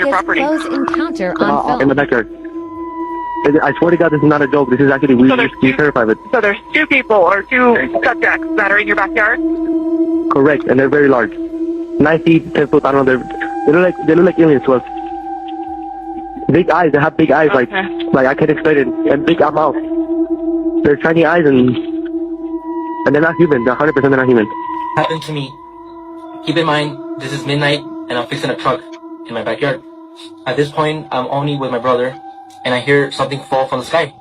your property. Close encounter on film. In the backyard. I swear to God, this is not a joke. This is actually, we terrified of it. So there's two people or two subjects that are in your backyard? Correct, and they're very large. 9 feet, 10 foot, I don't know, they look like aliens to us. Big eyes, they have big eyes, Okay. like I can't explain it, and big mouth. They're shiny eyes, and they're not human, they're 100% they're not human. Happened to me. Keep in mind, this is midnight, and I'm fixing a truck in my backyard. At this point, I'm only with my brother, and I hear something fall from the sky.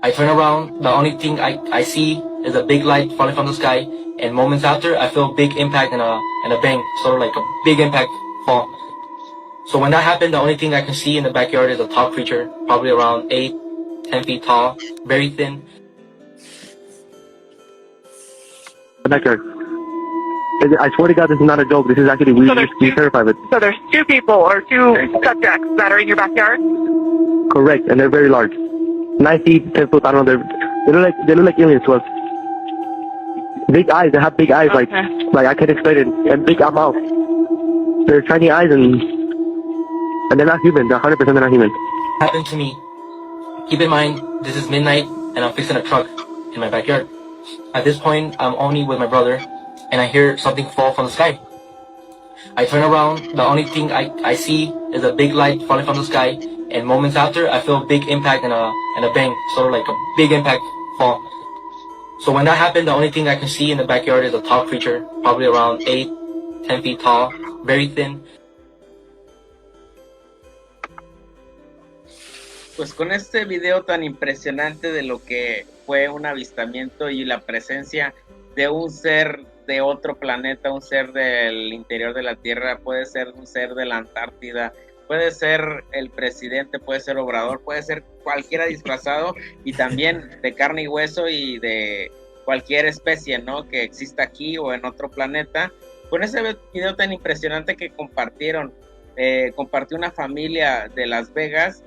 I turn around, the only thing I see is a big light falling from the sky, and moments after, I feel a big impact and a bang, sort of like a big impact fall. So when that happened, the only thing I can see in the backyard is a tall creature, probably around 8, 10 feet tall, very thin. The backyard. I swear to God, this is not a joke, this is actually, we terrified of it. So there's two people or two subjects that are in your backyard? Correct, and they're very large. 9 feet, 10 foot, I don't know, they look like aliens to us. Big eyes, they have big eyes, Okay. like I can't explain it, and big mouth. They're shiny eyes, and they're not human, they're 100% they're not human. Happened to me. Keep in mind, this is midnight, and I'm fixing a truck in my backyard. At this point, I'm only with my brother, and I hear something fall from the sky. I turn around, the only thing I see is a big light falling from the sky, and moments after, I feel a big impact and a bang, sort of like a big impact fall. So when that happened, the only thing I can see in the backyard is a tall creature, probably around 8, 10 feet tall, very thin. Pues con este video tan impresionante de lo que fue un avistamiento y la presencia de un ser de otro planeta, un ser del interior de la Tierra, puede ser un ser de la Antártida, puede ser el presidente, puede ser Obrador, puede ser cualquiera disfrazado y también de carne y hueso y de cualquier especie, ¿no?, que exista aquí o en otro planeta. Con ese video tan impresionante que compartió una familia de Las Vegas,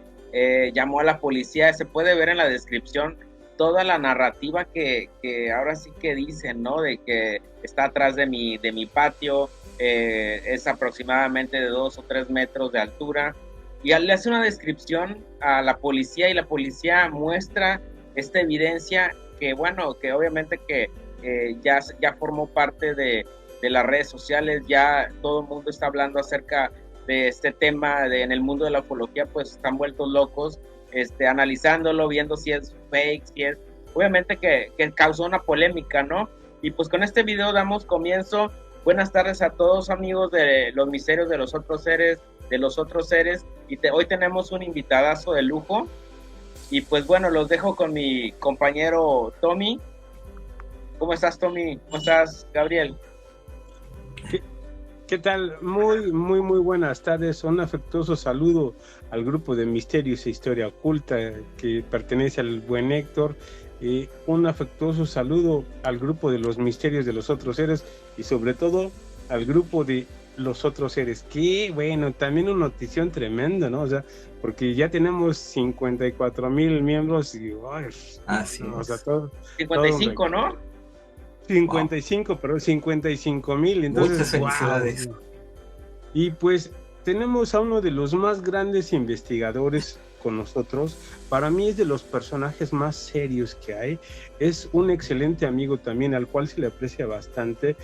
llamó a la policía. Se puede ver en la descripción toda la narrativa que ahora sí que dicen, ¿no?, de que está atrás de mi patio, es aproximadamente de 2 o 3 metros de altura, y le hace una descripción a la policía, y la policía muestra esta evidencia que, bueno, que obviamente que ya formó parte de las redes sociales. Ya todo el mundo está hablando acerca de este tema, en el mundo de la ufología, pues están vueltos locos, analizándolo, viendo si es fake, si es, obviamente que causó una polémica, ¿no? Y pues con este video damos comienzo. Buenas tardes a todos, amigos de los misterios de los otros seres, y hoy tenemos un invitadazo de lujo, y pues bueno, los dejo con mi compañero Tommy. ¿Cómo estás, Tommy? ¿Cómo estás, Gabriel? ¿Qué tal? Muy buenas tardes. Un afectuoso saludo al grupo de Misterios e Historia Oculta que pertenece al buen Héctor. Un afectuoso saludo al grupo de los Misterios de los Otros Seres y sobre todo al grupo de los Otros Seres. Que bueno, también una notición tremenda, ¿no? O sea, porque ya tenemos 54,000 miembros y... Ay, así no, es. O sea, 55, todo, ¿no? 55, wow. Pero 55,000, entonces muchas felicidades. Wow. Y pues tenemos a uno de los más grandes investigadores con nosotros. Para mí es de los personajes más serios que hay. Es un excelente amigo también, al cual se le aprecia bastante,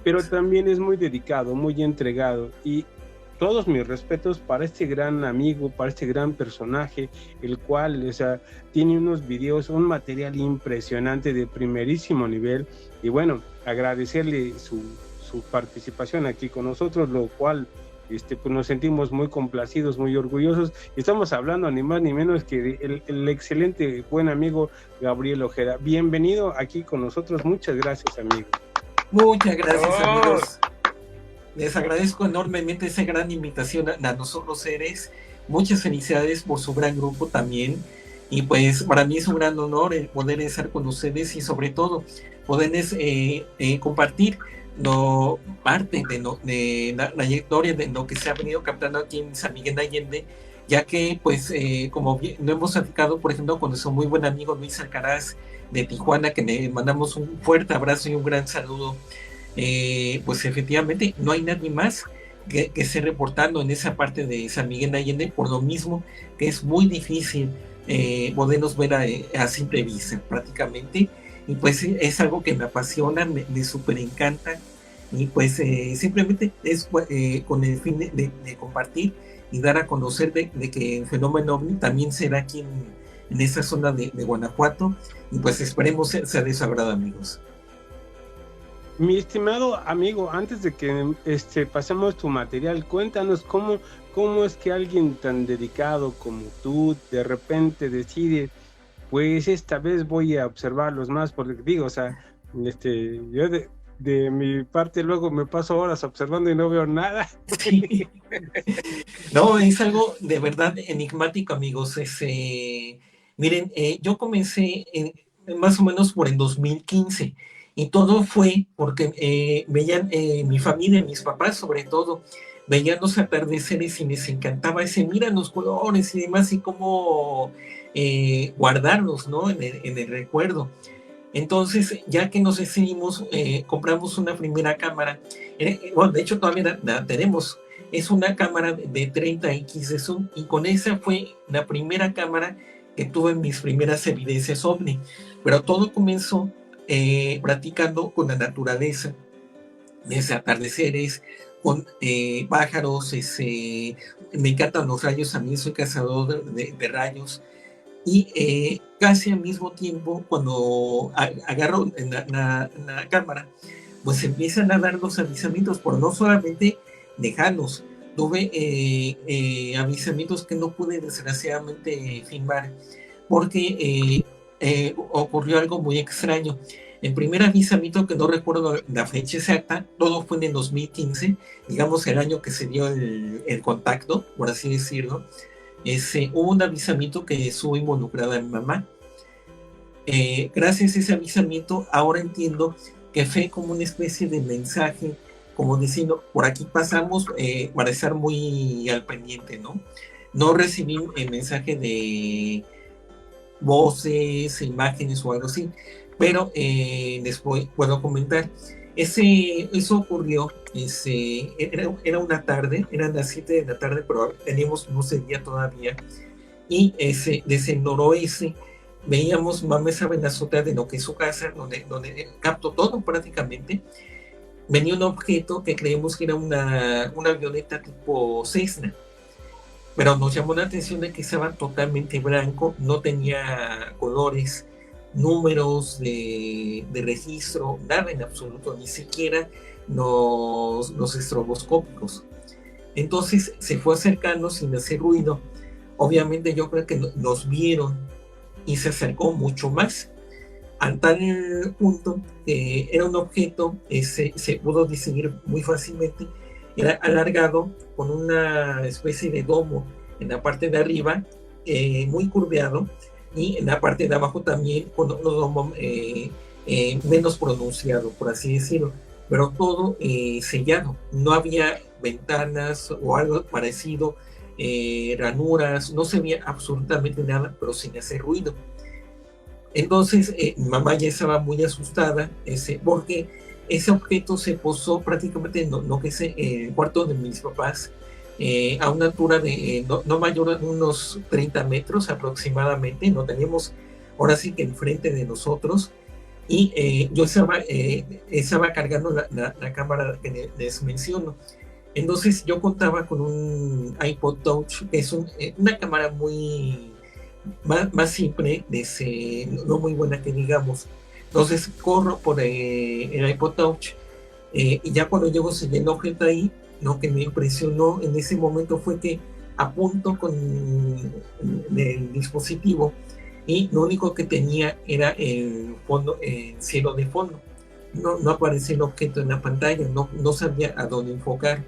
pero también es muy dedicado, muy entregado, y todos mis respetos para este gran amigo, para este gran personaje, el cual, o sea, tiene unos videos, un material impresionante de primerísimo nivel. Y bueno, agradecerle su participación aquí con nosotros, lo cual pues nos sentimos muy complacidos, muy orgullosos. Estamos hablando ni más ni menos que el excelente buen amigo Gabriel Ojeda. Bienvenido aquí con nosotros, muchas gracias, amigo. Muchas gracias, amigos. Les agradezco enormemente esa gran invitación a nosotros seres. Muchas felicidades por su gran grupo también. Y pues para mí es un gran honor el poder estar con ustedes y sobre todo poderles compartir parte de la historia de lo que se ha venido captando aquí en San Miguel de Allende, ya que pues como bien, no hemos platicado, por ejemplo, con nuestro muy buen amigo Luis Alcaraz de Tijuana, que le mandamos un fuerte abrazo y un gran saludo. Pues efectivamente no hay nadie más que esté reportando en esa parte de San Miguel de Allende, por lo mismo que es muy difícil poderlos ver a simple vista prácticamente, y pues es algo que me apasiona, me súper encanta, y pues simplemente es con el fin de compartir y dar a conocer de que el fenómeno OVNI también se da aquí en esta zona de Guanajuato, y pues esperemos sea de su agrado, amigos. Mi estimado amigo, antes de que pasemos tu material, cuéntanos cómo es que alguien tan dedicado como tú de repente decide, pues esta vez voy a observarlos más, porque digo, o sea, yo de mi parte luego me paso horas observando y no veo nada. Sí. No, es algo de verdad enigmático, amigos. Miren, yo comencé más o menos por el 2015, y todo fue porque veían mi familia, mis papás sobre todo, veían los atardeceres y les encantaba mira los colores y demás, y cómo guardarlos, ¿no? En el recuerdo. Entonces, ya que nos decidimos, compramos una primera cámara. Bueno, de hecho todavía la tenemos. Es una cámara de 30x de zoom, y con esa fue la primera cámara que tuve mis primeras evidencias OVNI. Pero todo comenzó practicando con la naturaleza, desde atardeceres, con pájaros. Me encantan los rayos, a mí soy cazador de rayos. Y casi al mismo tiempo, cuando agarro la cámara, pues empiezan a dar los avisamientos, por no solamente lejanos. Tuve avisamientos que no pude desgraciadamente filmar, porque ocurrió algo muy extraño. El primer avisamiento, que no recuerdo la fecha exacta, todo fue en el 2015, digamos el año que se dio el contacto, por así decirlo. Hubo un avisamiento que estuvo involucrada mi mamá. Gracias a ese avisamiento, ahora entiendo que fue como una especie de mensaje, como diciendo, por aquí pasamos, para estar muy al pendiente, ¿no? No recibí el mensaje de voces, imágenes o algo así, pero les puedo comentar. Eso ocurrió, era una tarde, eran las 7 de la tarde, pero teníamos luz de día todavía, y desde el noroeste veíamos, mamá estaba en la azotea de lo que es su casa, donde captó todo prácticamente. Venía un objeto que creemos que era una avioneta tipo Cessna, pero nos llamó la atención de que estaba totalmente blanco, no tenía colores, números de registro, nada en absoluto, ni siquiera los estroboscópicos. Entonces se fue acercando sin hacer ruido. Obviamente yo creo que nos vieron y se acercó mucho más, al tal punto que era un objeto, se pudo distinguir muy fácilmente, era alargado con una especie de domo en la parte de arriba, muy curveado, y en la parte de abajo también con un domo menos pronunciado, por así decirlo, pero todo sellado. No había ventanas o algo parecido, ranuras, no se veía absolutamente nada, pero sin hacer ruido. Entonces mi mamá ya estaba muy asustada, porque ese objeto se posó prácticamente en lo que es el cuarto de mis papás, a una altura de no mayor de unos 30 metros aproximadamente. Lo teníamos ahora sí que enfrente de nosotros, y yo estaba cargando la cámara que les menciono. Entonces yo contaba con un iPod Touch, que es una cámara más simple, no muy buena que digamos. Entonces corro por el iPod Touch, y ya cuando llego se llenó objeto ahí. Lo que me impresionó en ese momento fue que apunto con el dispositivo, y lo único que tenía era el cielo de fondo. No aparecía el objeto en la pantalla, no sabía a dónde enfocar.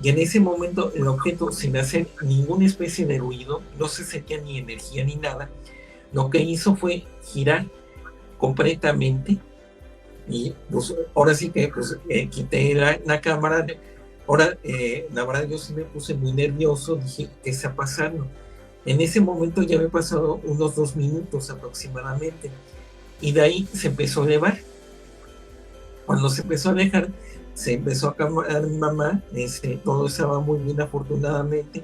Y en ese momento el objeto, sin hacer ninguna especie de ruido, no se sentía ni energía ni nada, lo que hizo fue girar completamente. Y pues ahora sí que quité la cámara. Ahora, la verdad, yo sí me puse muy nervioso, dije, ¿qué está pasando? En ese momento ya me pasado unos 2 minutos aproximadamente, y de ahí se empezó a elevar. Cuando se empezó a alejar, se empezó a calmar mi mamá, todo estaba muy bien afortunadamente,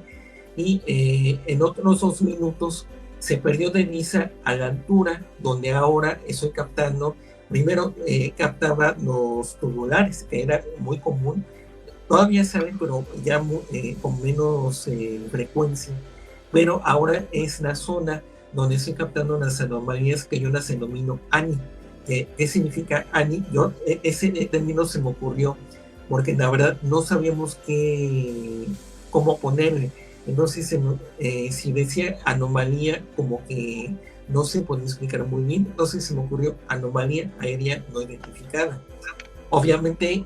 y en otros 2 minutos se perdió de vista a la altura donde ahora estoy captando. Primero captaba los tubulares, que era muy común, todavía saben, pero ya con menos frecuencia, pero ahora es la zona donde estoy captando las anomalías que yo las denomino ANI. ¿Qué significa ANI? Ese término se me ocurrió porque la verdad no sabíamos cómo ponerle. Entonces, si decía anomalía, como que no se podía explicar muy bien, entonces se me ocurrió anomalía aérea no identificada. Obviamente,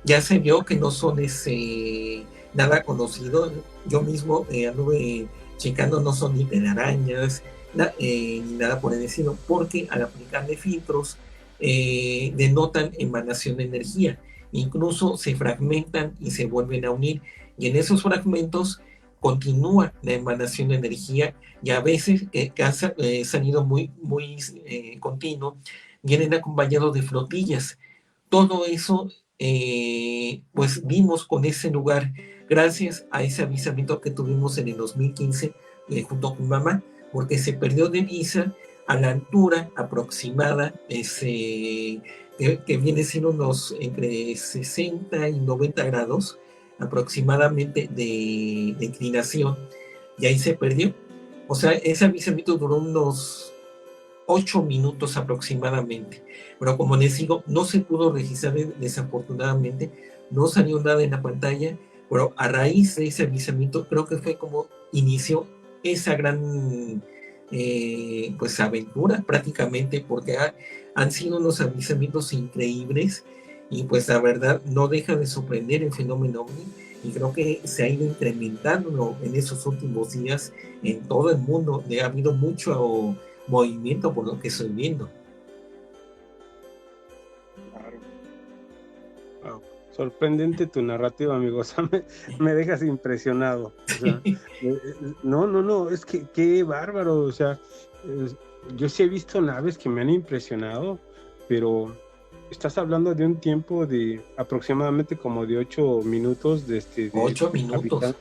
ya se vio que no son nada conocido. Yo mismo anduve checando, no son ni telarañas, ni nada por el estilo, porque al aplicarle filtros denotan emanación de energía, incluso se fragmentan y se vuelven a unir, y en esos fragmentos continúa la emanación de energía, y a veces que ha salido muy continuo, vienen acompañados de flotillas. Todo eso pues vimos con ese lugar gracias a ese avisamiento que tuvimos en el 2015 junto con mamá, porque se perdió de vista a la altura aproximada que viene siendo unos entre 60 y 90 grados aproximadamente de inclinación, y ahí se perdió. O sea, ese avisamiento duró unos 8 minutos aproximadamente, pero como les digo, no se pudo registrar desafortunadamente, no salió nada en la pantalla, pero a raíz de ese avisamiento creo que fue como inició esa gran pues aventura prácticamente, porque han sido unos avisamientos increíbles, y pues la verdad no deja de sorprender el fenómeno OVNI, y creo que se ha ido incrementando en esos últimos días en todo el mundo. Ha habido mucho movimiento por lo que estoy viendo. Wow. Sorprendente tu narrativa, amigo. O sea, me dejas impresionado. O sea, no, es que qué bárbaro. O sea, yo sí he visto naves que me han impresionado, pero estás hablando de un tiempo de aproximadamente como de 8 minutos de 8 minutos. habitar.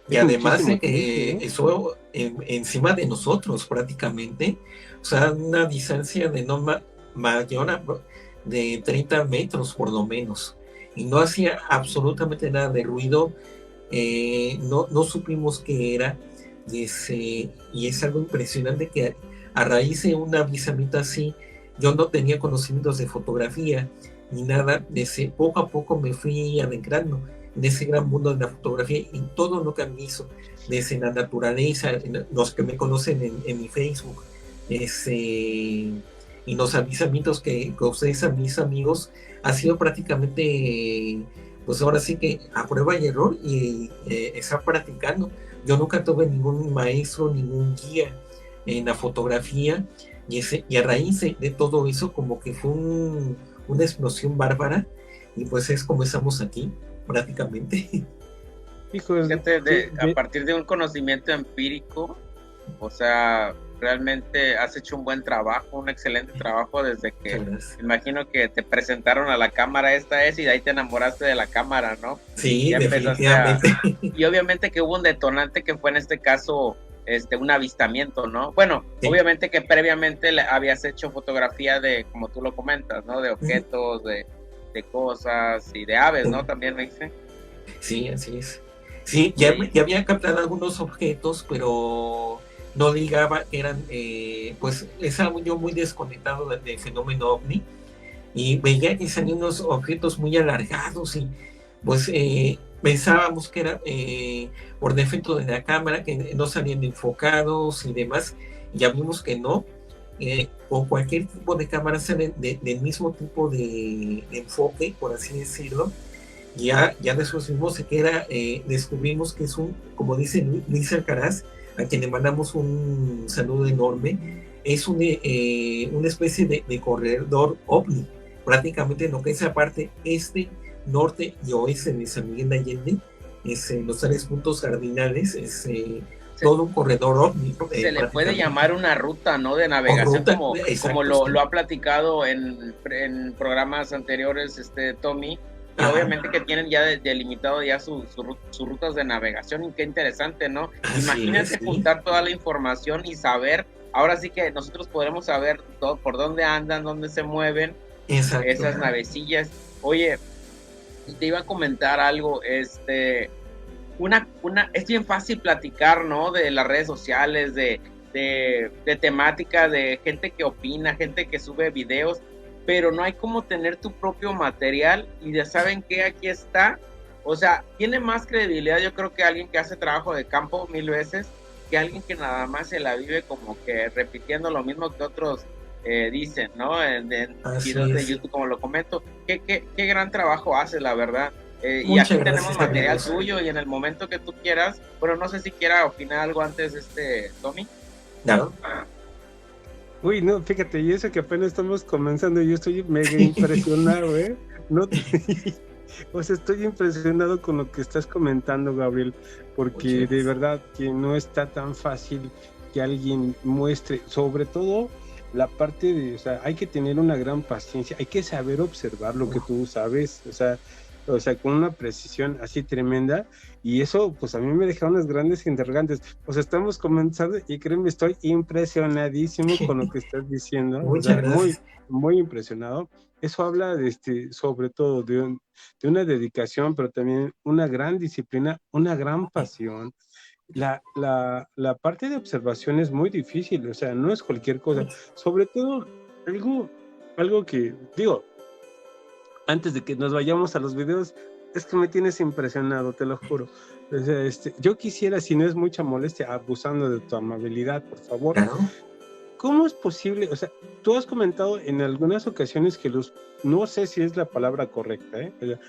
Y además eso encima de nosotros prácticamente, o sea, una distancia de no mayor de 30 metros por lo menos, y no hacía absolutamente nada de ruido, no supimos qué era, y es algo impresionante que a raíz de un avisamiento así, yo no tenía conocimientos de fotografía ni nada, poco a poco me fui adentrando en ese gran mundo de la fotografía y todo lo que han visto desde la naturaleza, los que me conocen en mi Facebook, y los avisamientos que ustedes a mis amigos, ha sido prácticamente, pues ahora sí que a prueba y error, y estar practicando. Yo nunca tuve ningún maestro, ningún guía en la fotografía, y a raíz de todo eso como que fue una explosión bárbara, y pues es como estamos aquí prácticamente. Fíjate, a partir de un conocimiento empírico, o sea, realmente has hecho un buen trabajo, un excelente trabajo, desde que imagino que te presentaron a la cámara y de ahí te enamoraste de la cámara, ¿no? Sí, definitivamente. Y obviamente que hubo un detonante que fue en este caso un avistamiento, ¿no? Bueno, sí. Obviamente que previamente habías hecho fotografía de, como tú lo comentas, ¿no? De objetos, de cosas y de aves, ¿no? También me dice. Sí, así es. Sí, ya había captado algunos objetos, pero no ligaba, eran, pues estaba yo muy desconectado del fenómeno OVNI, y veía que salían unos objetos muy alargados, y pues pensábamos que era por defecto de la cámara, que no salían enfocados y demás, y ya vimos que no. Con cualquier tipo de cámara salen del mismo tipo de enfoque, por así decirlo. Ya después vimos que era, descubrimos que es como dice Luis Alcaraz, a quien le mandamos un saludo enorme, es una especie de corredor OVNI, prácticamente en lo que es la parte este, norte y oeste de San Miguel de Allende, los 3 puntos cardinales, todo un corredor ovni, ¿no? Se le puede prácticamente. llamar una ruta, ¿no? De navegación, ruta, como exacto, lo, sí. lo ha platicado en programas anteriores, Tommy, y Ajá. obviamente que tienen ya delimitado ya sus rutas de navegación, y qué interesante, ¿no? Así Imagínate es, sí. juntar toda la información y saber, ahora sí que nosotros podremos saber todo, por dónde andan, dónde se mueven Exacto. esas navecillas. Oye, te iba a comentar algo, es bien fácil platicar, ¿no? De las redes sociales, de temática, de gente que opina, gente que sube videos, pero no hay como tener tu propio material y ya saben que aquí está. O sea, tiene más credibilidad, yo creo, que alguien que hace trabajo de campo 1000 veces, que alguien que nada más se la vive como que repitiendo lo mismo que otros dicen, ¿no? En videos de YouTube, como lo comento. Qué gran trabajo hace, la verdad. Y aquí tenemos material tuyo, y en el momento que tú quieras, bueno, no sé si quiera opinar algo antes, Tommy. Claro. Uy, no, fíjate, y eso que apenas estamos comenzando, yo estoy mega impresionado, ¿eh? No o sea, estoy impresionado con lo que estás comentando, Gabriel, porque de verdad que no está tan fácil que alguien muestre, sobre todo la parte de, o sea, hay que tener una gran paciencia, hay que saber observar lo que tú sabes, o sea, con una precisión así tremenda, y eso pues a mí me deja unas grandes interrogantes. O sea, estamos comenzando y créeme, estoy impresionadísimo con lo que estás diciendo. Muchas gracias. Muy impresionado. Eso habla de sobre todo de una dedicación, pero también una gran disciplina, una gran pasión. La parte de observación es muy difícil, o sea, no es cualquier cosa. Sobre todo, algo que, digo, antes de que nos vayamos a los videos, es que me tienes impresionado, te lo juro. O sea, yo quisiera, si no es mucha molestia, abusando de tu amabilidad, por favor. Claro. ¿Cómo es posible? O sea, tú has comentado en algunas ocasiones que no sé si es la palabra correcta, ¿eh? O sea,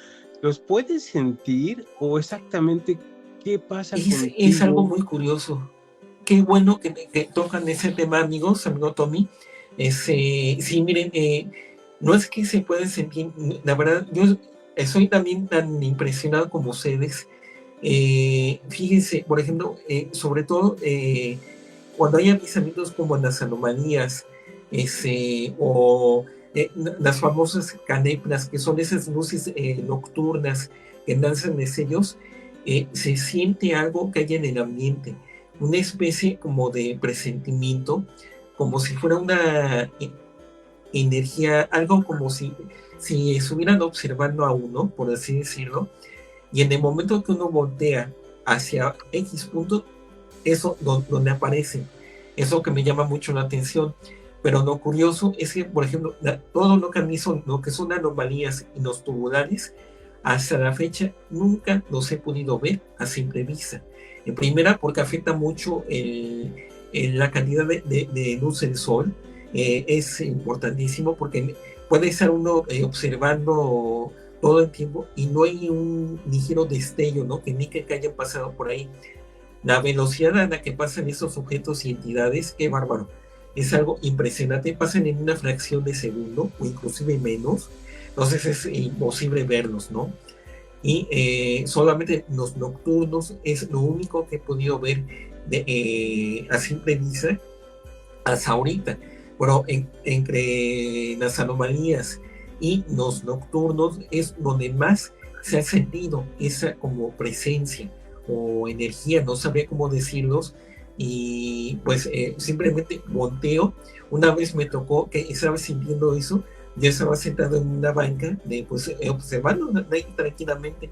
¿los puedes sentir o exactamente qué pasa contigo? Es algo muy curioso. Qué bueno que tocan ese tema, amigo Tommy. Sí, miren, no es que se puede sentir, la verdad, yo soy también tan impresionado como ustedes. Fíjense, por ejemplo, sobre todo cuando hay avistamientos como las anomalías, o las famosas caneplas, que son esas luces nocturnas que lanzan destellos, se siente algo que hay en el ambiente, una especie como de presentimiento, como si fuera una energía, algo como si estuvieran observando a uno, por así decirlo, y en el momento que uno voltea hacia X punto, eso donde aparece, eso que me llama mucho la atención. Pero lo curioso es que, por ejemplo, todo lo que a mí lo que son anomalías y los tubulares, hasta la fecha nunca los he podido ver a simple vista. En primera, porque afecta mucho la calidad de luz del sol. Es importantísimo porque puede estar uno observando todo el tiempo y no hay un ligero destello, ¿no? Que ni que hayan pasado por ahí. La velocidad a la que pasan esos objetos y entidades, qué bárbaro. Es algo impresionante, pasan en una fracción de segundo o inclusive menos, entonces es imposible verlos, ¿no? Y solamente los nocturnos es lo único que he podido ver a simple vista hasta ahorita. Bueno, entre las anomalías y los nocturnos es donde más se ha sentido esa como presencia o energía, no sabría cómo decirlos, y pues simplemente volteo. Una vez me tocó que estaba sintiendo eso, yo estaba sentado en una banca, observando tranquilamente,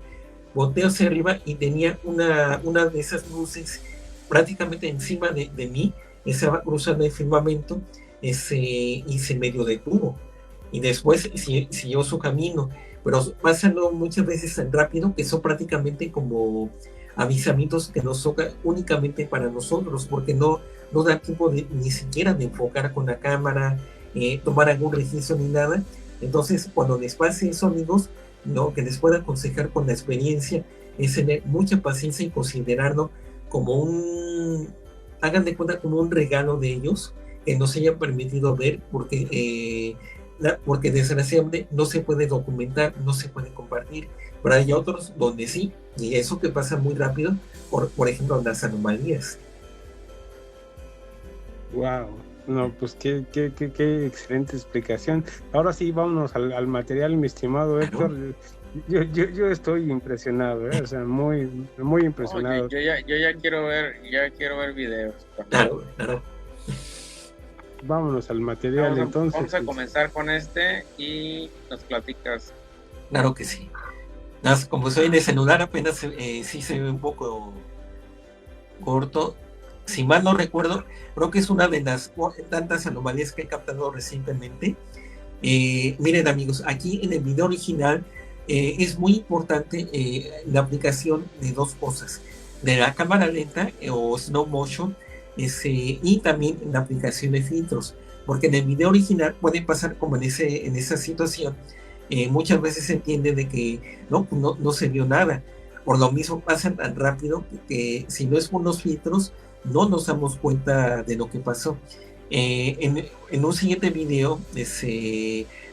volteo hacia arriba y tenía una de esas luces prácticamente encima de mí, estaba cruzando el firmamento, y se medio detuvo, y después siguió su camino, pero pasando muchas veces tan rápido que son prácticamente como avisamientos que nos tocan únicamente para nosotros, porque no da tiempo ni siquiera de enfocar con la cámara, tomar algún registro ni nada. Entonces, cuando les pase eso, amigos, lo que les puedo aconsejar con la experiencia es tener mucha paciencia y considerarlo como hagan de cuenta, como un regalo de ellos que nos hayan permitido ver, porque desgraciadamente no se puede documentar, no se puede compartir, pero hay otros donde sí, y eso que pasa muy rápido, por ejemplo, las anomalías. Wow. No, pues qué excelente explicación. Ahora sí, vámonos al material, mi estimado Héctor. Yo estoy impresionado, O sea, muy impresionado. Oye, yo ya quiero ver videos. Claro, claro. Vámonos al material, entonces. Vamos a comenzar con este y nos platicas. Claro que sí. Como soy de celular, apenas sí se ve un poco corto. Si mal no recuerdo, creo que es una de las tantas anomalías que he captado recientemente. Miren, amigos, aquí en el video original es muy importante la aplicación de dos cosas: de la cámara lenta o slow motion, y también la aplicación de filtros, porque en el video original puede pasar como en esa situación. Muchas veces se entiende de que no se vio nada. Por lo mismo pasa tan rápido que si no es por los filtros no nos damos cuenta de lo que pasó. En un siguiente video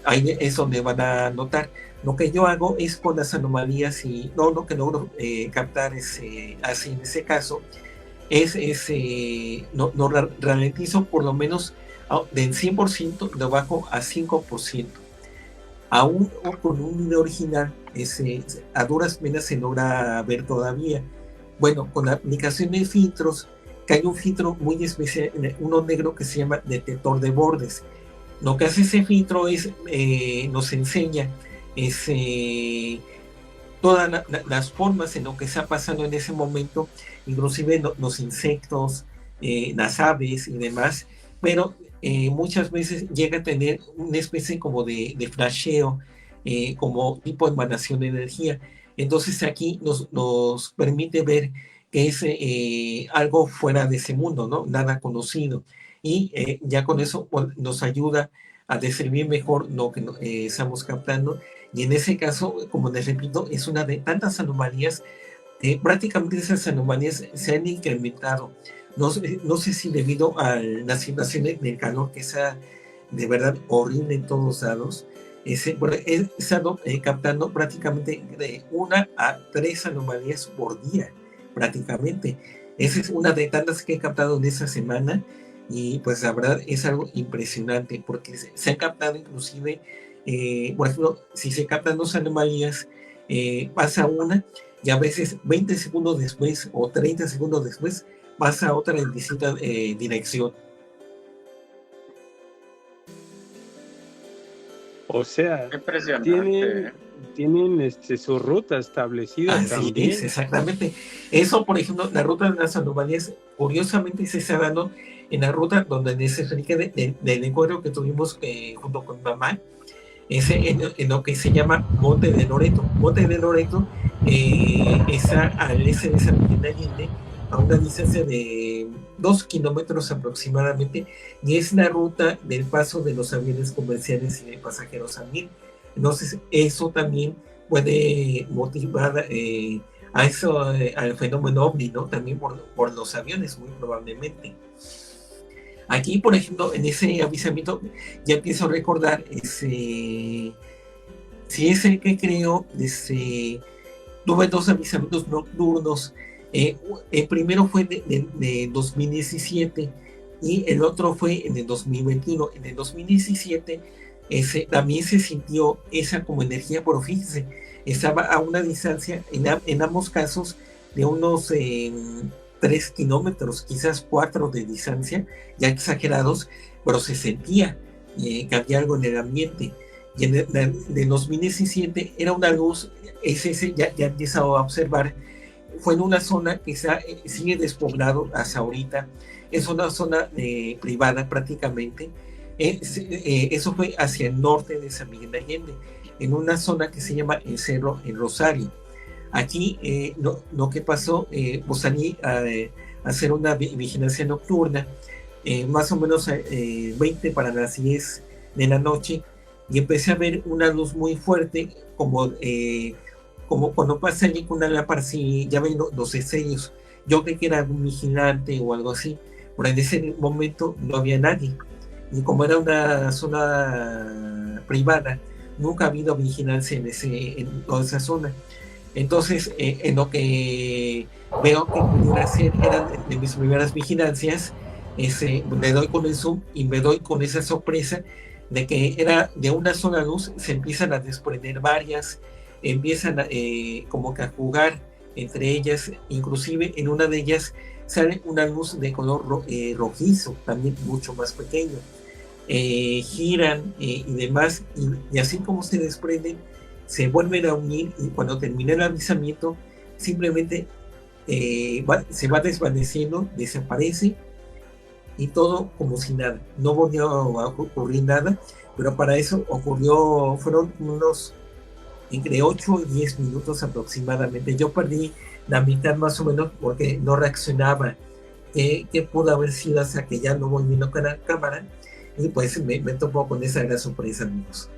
ahí es donde van a notar. Lo que yo hago es con las anomalías y lo que logro captar así en ese caso es no ralentizo por lo menos del 100%, lo bajo a 5%. Aún con un video original a duras penas se logra ver todavía. Bueno, con la aplicación de filtros, que hay un filtro muy especial, uno negro que se llama detector de bordes. Lo que hace ese filtro es nos enseña todas las formas en lo que está pasando en ese momento, inclusive los insectos, las aves y demás, pero muchas veces llega a tener una especie como de flasheo, como tipo de emanación de energía. Entonces aquí nos permite ver que es algo fuera de ese mundo, ¿no? Nada conocido. Y ya con eso nos ayuda a describir mejor lo que estamos captando. Y en ese caso, como les repito, es una de tantas anomalías. Prácticamente esas anomalías se han incrementado. No sé si debido a las situaciones del calor que sea de verdad horrible en todos lados, he estado captando prácticamente de 1 a 3 anomalías por día, prácticamente. Esa es una de tantas que he captado en esa semana y pues la verdad es algo impresionante porque se han captado inclusive, por ejemplo, si se captan 2 anomalías, pasa una y a veces 20 segundos después o 30 segundos después pasa otra en distinta dirección. O sea, impresionante. tienen su ruta establecida también. Es, exactamente. Eso, por ejemplo, la ruta de las anomalías, curiosamente se está dando en la ruta donde se explica del encuentro que tuvimos junto con mamá, en lo que se llama Monte de Loreto. Monte de Loreto está al este de San Miguel de Allende, a una distancia de 2 kilómetros aproximadamente, y es la ruta del paso de los aviones comerciales y de pasajeros también. Entonces eso también puede motivar a eso, al fenómeno ovni, ¿no? También por los aviones, muy probablemente. Aquí, por ejemplo, en ese avisamiento ya empiezo a recordar si es el que creo, tuve 2 avisamientos nocturnos. El primero fue de 2017 y el otro fue en el 2021. En el 2017 también se sintió esa como energía, pero fíjense, estaba a una distancia, en ambos casos, de unos 3 kilómetros, quizás 4 de distancia, ya exagerados, pero se sentía que había algo en el ambiente. Y en el 2017 era una luz, ya empezado a observar. Fue en una zona que sigue despoblado hasta ahorita, es una zona privada prácticamente. Eso fue hacia el norte de San Miguel de Allende, en una zona que se llama el Cerro El Rosario. Aquí lo que pasó, pues salí a hacer una vigilancia nocturna, más o menos 20 para las 10 de la noche, y empecé a ver una luz muy fuerte, como cuando pasa allí con una lámpara, si ya ven los destellos. Yo creí que era un vigilante o algo así, pero en ese momento no había nadie, y como era una zona privada, nunca ha habido vigilancia en toda esa zona. Entonces, en lo que veo que pudiera hacer, eran de mis primeras vigilancias, le doy con el zoom y me doy con esa sorpresa de que era de una sola luz, se empiezan a desprender varias, empiezan como que a jugar entre ellas, inclusive en una de ellas sale una luz de color rojizo, también mucho más pequeño. Giran y demás, y así como se desprenden, se vuelven a unir, y cuando termina el avisamiento, simplemente se va desvaneciendo, desaparece, y todo como si nada, no volvió a ocurrir nada, pero para eso fueron unos entre 8 y 10 minutos aproximadamente. Yo perdí la mitad más o menos porque no reaccionaba. ¿Qué pudo haber sido hasta que ya no volviendo con la cámara? Y pues me topó con esa gran sorpresa, amigos.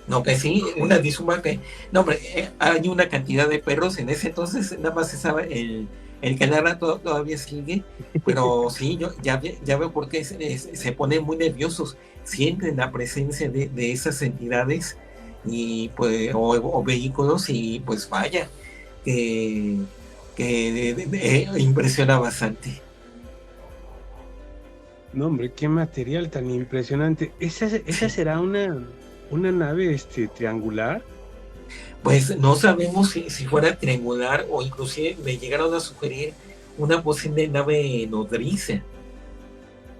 No, que sí, una disculpa que... No, hombre, hay una cantidad de perros en ese entonces, nada más se sabe el canal todavía sigue, pero sí, yo ya veo por qué se ponen muy nerviosos, sienten la presencia de esas entidades y pues o vehículos, y pues vaya, que impresiona bastante. No, hombre, qué material tan impresionante. ¿Esa será una nave triangular? Pues no sabemos si fuera triangular, o inclusive me llegaron a sugerir una posible nave nodriza.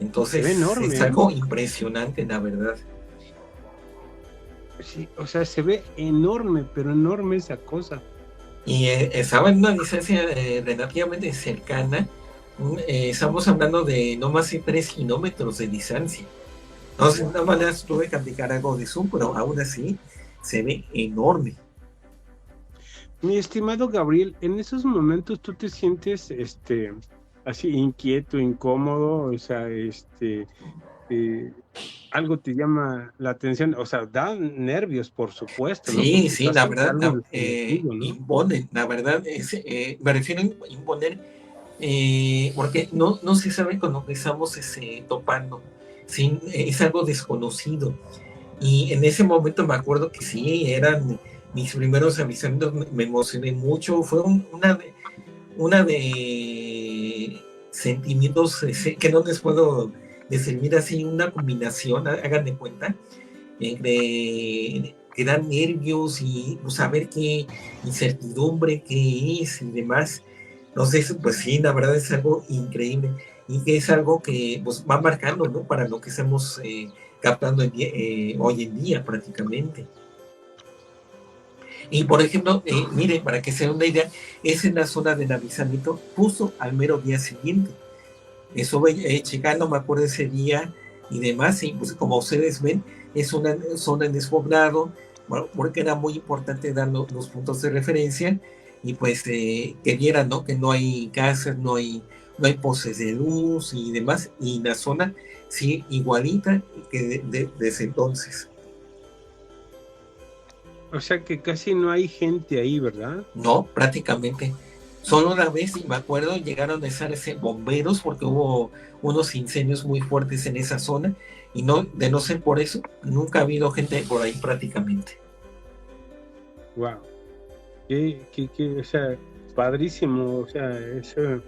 Entonces enorme, es algo impresionante, la verdad. Sí, o sea, se ve enorme, pero enorme esa cosa. Y estaba en una distancia relativamente cercana. Estamos hablando de no más de 3 kilómetros de distancia. Entonces, de una manera tuve que aplicar algo de zoom, pero aún así se ve enorme. Mi estimado Gabriel, en esos momentos tú te sientes así inquieto, incómodo, o sea, algo te llama la atención, o sea, da nervios, por supuesto. Sí, ¿no? sí, la verdad, ¿no? Imponen, la verdad, me refiero a imponer, porque no se sabe con lo que estamos topando, sí, es algo desconocido. Y en ese momento me acuerdo que sí, eran mis primeros avisamientos, me emocioné mucho, fue una de sentimientos que no les puedo describir así, una combinación, hagan de cuenta, que dan nervios y saber qué incertidumbre, qué es y demás. Entonces, pues sí, la verdad es algo increíble, y que es algo que pues, va marcando, ¿no? Para lo que estamos captando hoy en día prácticamente. Y por ejemplo, mire, para que se den una idea, es en la zona del avisamiento justo al mero día siguiente. Eso checando, me acuerdo ese día y demás, y pues como ustedes ven, es una zona en despoblado, bueno, porque era muy importante dar los puntos de referencia, y pues que vieran, ¿no? Que no hay casas, no hay postes de luz y demás, y la zona sí igualita que desde entonces. O sea que casi no hay gente ahí, ¿verdad? No, prácticamente. Solo una vez, y me acuerdo, llegaron a estar bomberos porque hubo unos incendios muy fuertes en esa zona, y de no ser por eso, nunca ha habido gente por ahí prácticamente. Wow. O sea, padrísimo, o sea, eso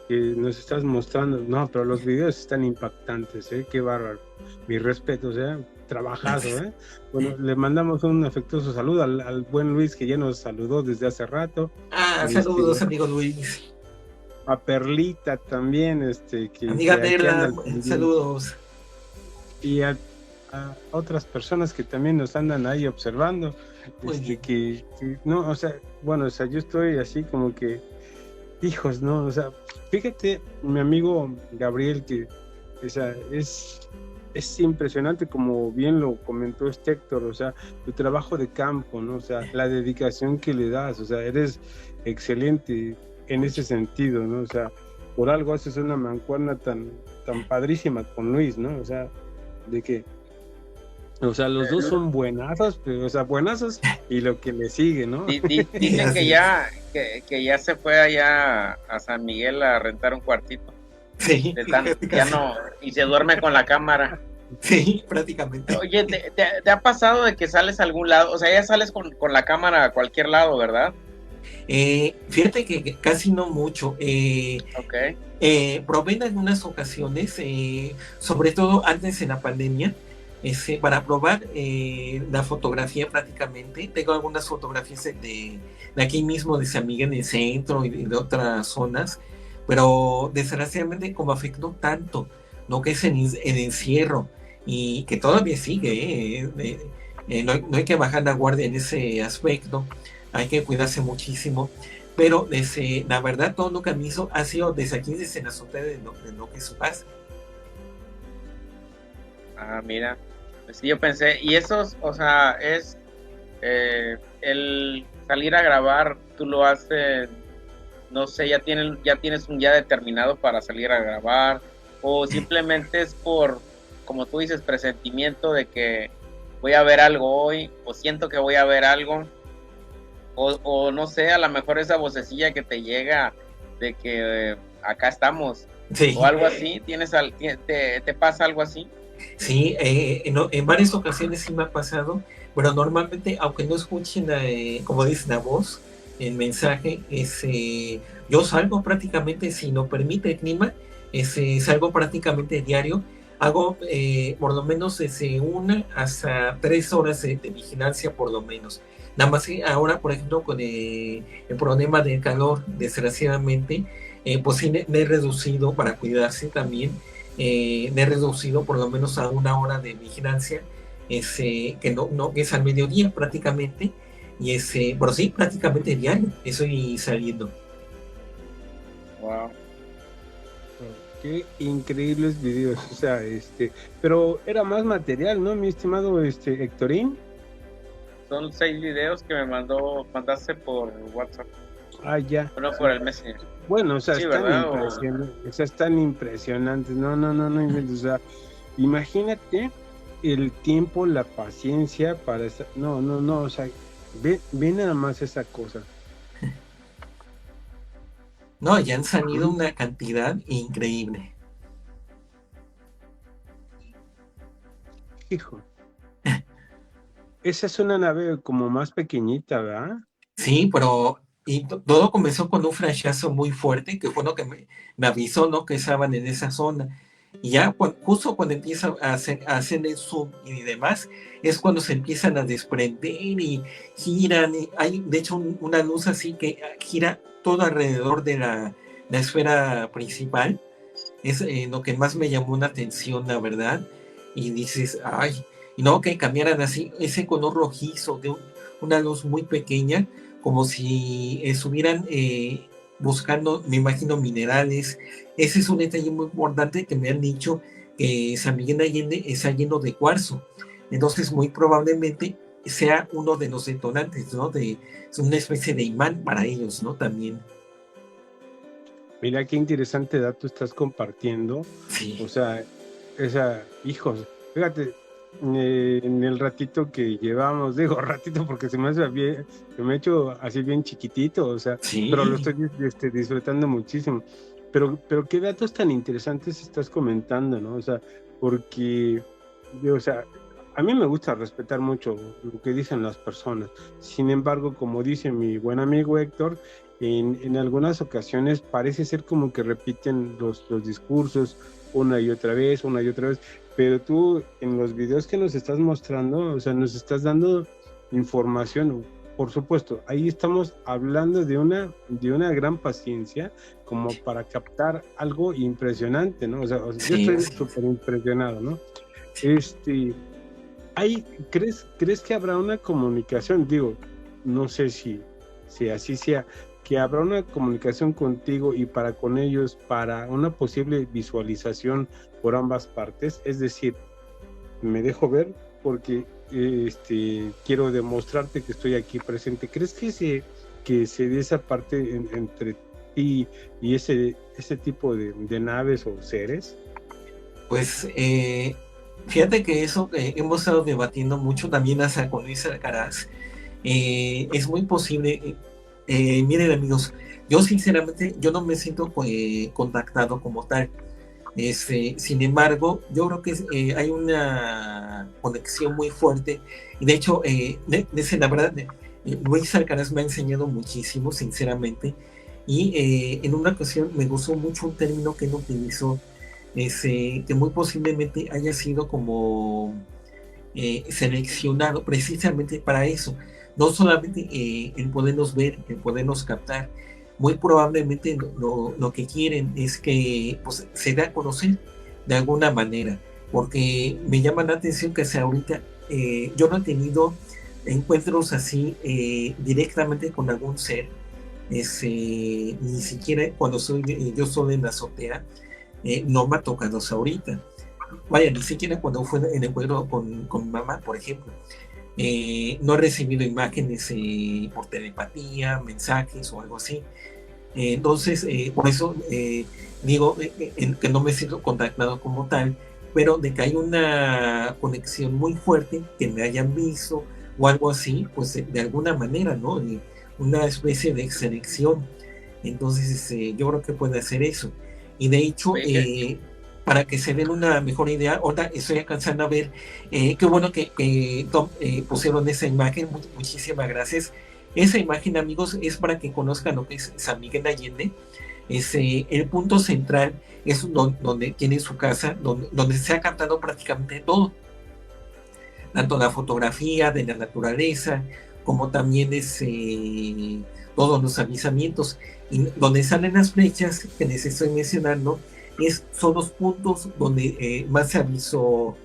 que nos estás mostrando. No, pero los videos están impactantes, qué bárbaro. Mi respeto, o sea, trabajado, Bueno, le mandamos un afectuoso saludo al buen Luis, que ya nos saludó desde hace rato. Saludos, amigo Luis. A Perlita también, amiga Perla, saludos. Y a otras personas que también nos andan ahí observando, que no, o sea, bueno, o sea, yo estoy así como que, hijos, ¿no? O sea, fíjate, mi amigo Gabriel, que, o sea, es impresionante, como bien lo comentó Héctor, o sea, tu trabajo de campo, ¿no? O sea, la dedicación que le das, o sea, eres excelente en ese sentido, ¿no? O sea, por algo haces una mancuerna tan padrísima con Luis, ¿no? O sea, de que, o sea, los dos son buenazos, pero, o sea, buenazos y lo que le sigue, ¿no? Dicen que ya se fue allá a San Miguel a rentar un cuartito. Sí. Ya no, y se duerme con la cámara. Sí, prácticamente. Oye, ¿te ha pasado de que sales a algún lado? O sea, ya sales con la cámara a cualquier lado, ¿verdad? Fíjate que casi no mucho. Ok. Probé en algunas ocasiones, sobre todo antes en la pandemia, para probar la fotografía prácticamente. Tengo algunas fotografías de aquí mismo, de San Miguel en el centro y de otras zonas, pero desgraciadamente como afectó tanto lo que es el encierro y que todavía sigue, no hay que bajar la guardia en ese aspecto, hay que cuidarse muchísimo. Pero la verdad, todo lo que me hizo ha sido desde aquí, desde la azotea de lo que es su casa. Ah, mira. Pues sí, yo pensé, y eso, o sea, es el salir a grabar, tú lo haces, no sé, ya tienes un día determinado para salir a grabar, o simplemente es por, como tú dices, presentimiento de que voy a ver algo hoy, o siento que voy a ver algo. O no sé, a lo mejor esa vocecilla que te llega de que acá estamos, Sí. o algo así, ¿te pasa algo así? Sí, en varias ocasiones sí me ha pasado, pero normalmente, aunque no escuchen, como dicen, la voz, el mensaje, yo salgo prácticamente, si lo permite el clima, salgo prácticamente diario, hago por lo menos desde 1 hasta 3 horas de vigilancia por lo menos. Nada más que ahora, por ejemplo, con el problema del calor, desgraciadamente, pues sí me he reducido para cuidarse también. Me he reducido por lo menos a 1 hora de vigilancia, que no es al mediodía prácticamente, y pero sí, prácticamente diario estoy saliendo. Wow. Qué increíbles videos, o sea, pero era más material, ¿no, mi estimado Héctorín? Son 6 videos que mandaste por WhatsApp, Ah, ya. no por el Messenger. Bueno, o sea, Sí, están ¿verdad? impresionantes, o sea, están impresionantes. No inventes, o sea, imagínate el tiempo, la paciencia para esa... No, o sea, ve nada más esa cosa. No, ya han salido una cantidad increíble. Hijo. Esa es una nave como más pequeñita, ¿verdad? Sí, pero todo comenzó con un flashazo muy fuerte, que fue lo que me avisó, ¿no? Que estaban en esa zona. Y ya justo cuando empiezan a hacer el zoom y demás, es cuando se empiezan a desprender y giran. Y hay, de hecho, una luz así que gira todo alrededor de la esfera principal. Es lo que más me llamó la atención, la verdad. Y dices, ay, y no que cambiaran así, ese color rojizo de una luz muy pequeña, como si estuvieran buscando, me imagino, minerales. Ese es un detalle muy importante que me han dicho, que San Miguel de Allende está lleno de cuarzo. Entonces, muy probablemente sea uno de los detonantes, ¿no? Es una especie de imán para ellos, ¿no? También. Mira qué interesante dato estás compartiendo. Sí. O sea, hijos, fíjate, en el ratito que llevamos, digo ratito porque se me ha hecho así bien chiquitito, o sea, sí. Pero lo estoy disfrutando muchísimo. Pero qué datos tan interesantes estás comentando, ¿no? O sea, porque, o sea, a mí me gusta respetar mucho lo que dicen las personas. Sin embargo, como dice mi buen amigo Héctor, en algunas ocasiones parece ser como que repiten los discursos una y otra vez, pero tú en los videos que nos estás mostrando, o sea, nos estás dando información. Por supuesto, ahí estamos hablando de una gran paciencia como para captar algo impresionante, ¿no? O sea, sí, yo estoy súper impresionado, ¿no? ¿Crees que habrá una comunicación? Digo, no sé si así sea, que habrá una comunicación contigo y con ellos para una posible visualización por ambas partes, es decir, me dejo ver porque quiero demostrarte que estoy aquí presente. ¿Crees que se dé esa parte entre ti y ese tipo de naves o seres? Pues fíjate que eso hemos estado debatiendo mucho también hasta con Luis Alcaraz. Es muy posible. Miren, amigos, yo sinceramente yo no me siento contactado como tal. Sin embargo, yo creo que hay una conexión muy fuerte. Y de hecho, la verdad, Luis Alcaraz me ha enseñado muchísimo, sinceramente. Y en una ocasión me gustó mucho un término que él utilizó, que muy posiblemente haya sido como seleccionado precisamente para eso. No solamente el podernos ver, el podernos captar, muy probablemente lo que quieren es que pues, se dé a conocer de alguna manera, porque me llama la atención que hasta ahorita yo no he tenido encuentros así directamente con algún ser, ni siquiera cuando yo soy en la azotea, no me ha tocado hasta ahorita. Vaya, ni siquiera cuando fue en el encuentro con mi mamá, por ejemplo. No he recibido imágenes por telepatía, mensajes o algo así. Entonces, por eso digo que no me siento contactado como tal, pero de que hay una conexión muy fuerte, que me hayan visto o algo así, pues de alguna manera, ¿no? Una especie de selección. Entonces, yo creo que puede hacer eso. Y de hecho, para que se den una mejor idea, ahora estoy alcanzando a ver, qué bueno que pusieron esa imagen, muchísimas gracias. Esa imagen, amigos, es para que conozcan lo que es San Miguel de Allende. El punto central es donde tiene su casa, donde se ha captado prácticamente todo, tanto la fotografía de la naturaleza, como también todos los avisamientos, y donde salen las flechas que les estoy mencionando, son los puntos donde más se avisó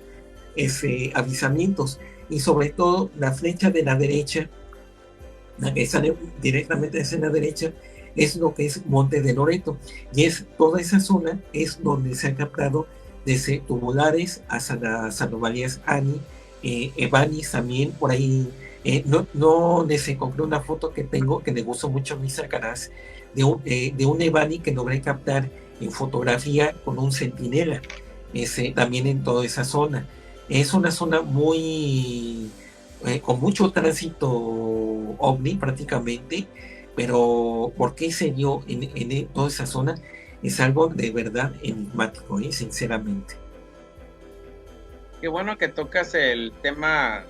avisamientos, y sobre todo la flecha de la derecha, la que sale directamente hacia la derecha, es lo que es Monte de Loreto, y toda esa zona es donde se ha captado desde tubulares hasta las Sanomalías Ani, Ebanis también, por ahí. No les encontré una foto que tengo que le gustó mucho a mis Alcaraz de un Ebani que logré captar en fotografía con un centinela, también en toda esa zona. Es una zona muy con mucho tránsito ovni prácticamente, pero ¿por qué se dio en toda esa zona? Es algo de verdad enigmático, sinceramente. Qué bueno que tocas el tema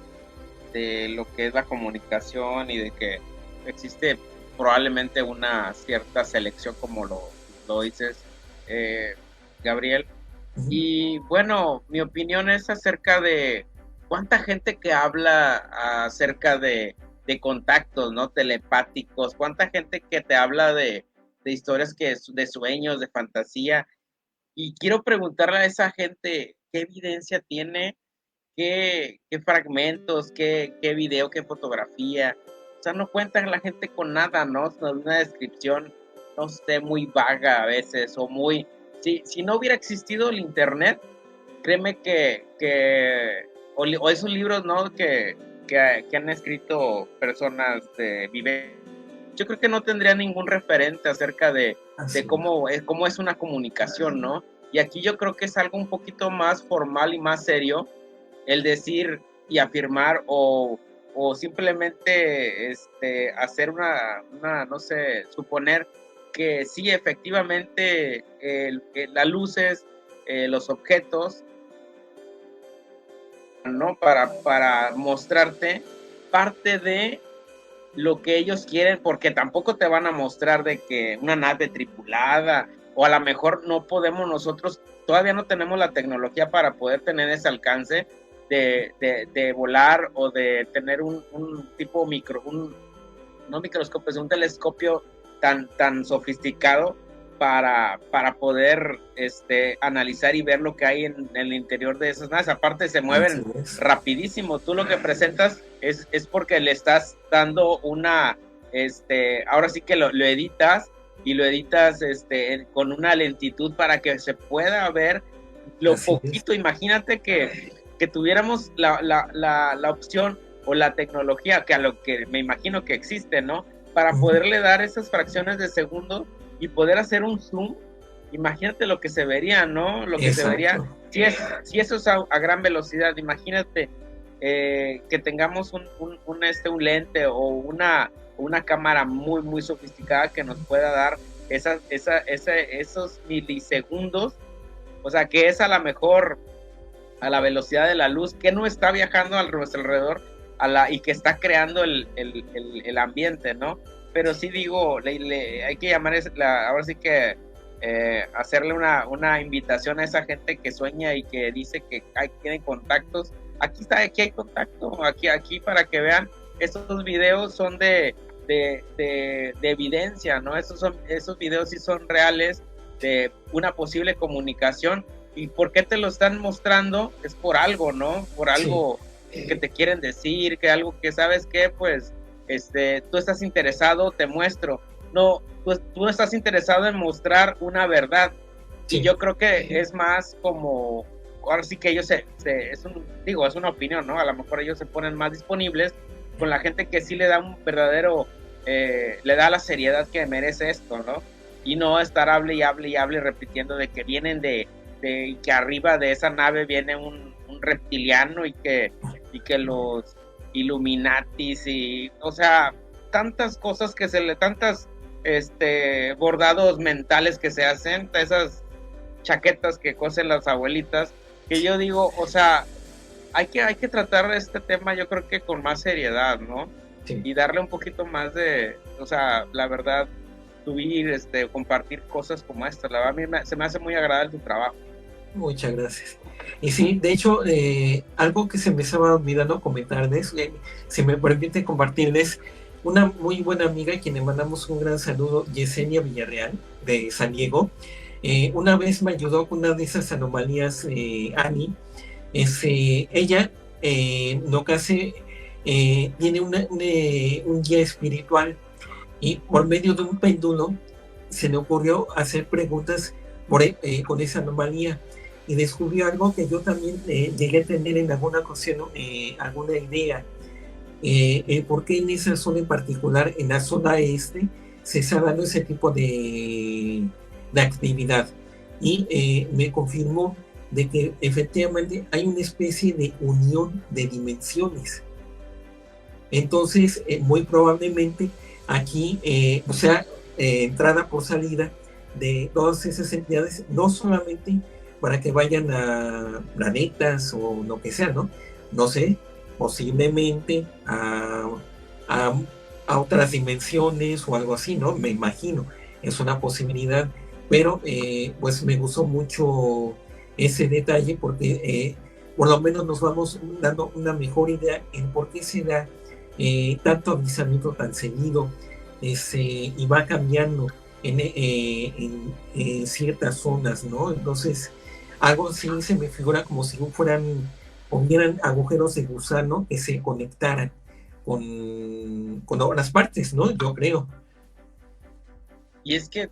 de lo que es la comunicación y de que existe probablemente una cierta selección, como lo dices, Gabriel. Y bueno, mi opinión es acerca de cuánta gente que habla acerca de contactos, ¿no? Telepáticos, cuánta gente que te habla de historias de sueños, de fantasía. Y quiero preguntarle a esa gente qué evidencia tiene, qué fragmentos, qué video, qué fotografía. O sea, no cuentan la gente con nada, ¿no? Una descripción, no sé, muy vaga a veces, o muy... Si no hubiera existido el internet, créeme o esos libros, ¿no? Que han escrito personas de vive, yo creo que no tendría ningún referente acerca de cómo es una comunicación, ¿no? Y aquí yo creo que es algo un poquito más formal y más serio el decir y afirmar o simplemente hacer una, no sé, suponer que sí, efectivamente, las luces, los objetos, ¿no? Para mostrarte parte de lo que ellos quieren, porque tampoco te van a mostrar de que una nave tripulada, o a lo mejor no podemos nosotros, todavía no tenemos la tecnología para poder tener ese alcance de volar o de tener un tipo no microscopio, es un telescopio tan sofisticado para poder analizar y ver lo que hay en el interior de esas naves. Aparte se mueven rapidísimo. Tú lo que presentas es porque le estás dando una, ahora sí que lo editas, y lo editas con una lentitud para que se pueda ver lo poquito. Imagínate que tuviéramos la opción o la tecnología, que a lo que me imagino que existe, ¿no? Para poderle dar esas fracciones de segundo y poder hacer un zoom. Imagínate lo que se vería, ¿no? Lo que se vería, si eso es a gran velocidad. Imagínate que tengamos un lente o una cámara muy, muy sofisticada que nos pueda dar esos milisegundos o sea, que es a la mejor a la velocidad de la luz, que no está viajando a nuestro alrededor y que está creando el ambiente, ¿no? Pero sí digo, hay que llamar, ahora sí que hacerle una invitación a esa gente que sueña y que dice que tienen contactos. Aquí hay contacto, aquí para que vean, estos videos son de evidencia, ¿no? Esos videos sí son reales de una posible comunicación. ¿Y por qué te lo están mostrando? Es por algo, ¿no? Por algo que te quieren decir, que algo que sabes que, pues, tú estás interesado, te muestro. No, tú no estás interesado en mostrar una verdad. Sí. Y yo creo que es más como, ahora sí que ellos es una opinión, ¿no? A lo mejor ellos se ponen más disponibles con la gente que sí le da un verdadero, le da la seriedad que merece esto, ¿no? Y no estar hable y hable repitiendo de que vienen de que arriba de esa nave viene un reptiliano y que los Illuminatis y, o sea, tantas cosas que tantas bordados mentales que se hacen, esas chaquetas que cosen las abuelitas, que yo digo, o sea, hay que tratar este tema, yo creo que con más seriedad, ¿no? Sí. Y darle un poquito más de, o sea, la verdad, subir, compartir cosas como esta. La verdad, a mí se me hace muy agradable tu trabajo. Muchas gracias. Y sí, de hecho, algo que se me estaba olvidando comentarles, si me permite compartirles, una muy buena amiga a quien le mandamos un gran saludo, Yesenia Villarreal, de San Diego, una vez me ayudó con una de esas anomalías, Ani. Ella, no casi, tiene un guía espiritual, y por medio de un péndulo se le ocurrió hacer preguntas con esa anomalía, y descubrió algo que yo también llegué a tener en alguna ocasión, alguna idea, por qué en esa zona en particular, en la zona este, se está dando ese tipo de actividad, y me confirmó de que efectivamente hay una especie de unión de dimensiones. Entonces, muy probablemente aquí, o sea, entrada por salida de todas esas entidades, no solamente para que vayan a planetas o lo que sea, ¿no? No sé, posiblemente a otras dimensiones o algo así, ¿no? Me imagino, es una posibilidad, pero pues me gustó mucho ese detalle porque por lo menos nos vamos dando una mejor idea en por qué se da tanto avisamiento tan seguido, y va cambiando en ciertas zonas, ¿no? Entonces, algo así se me figura como si hubieran agujeros de gusano que se conectaran con otras partes, ¿no? Yo creo. Y es que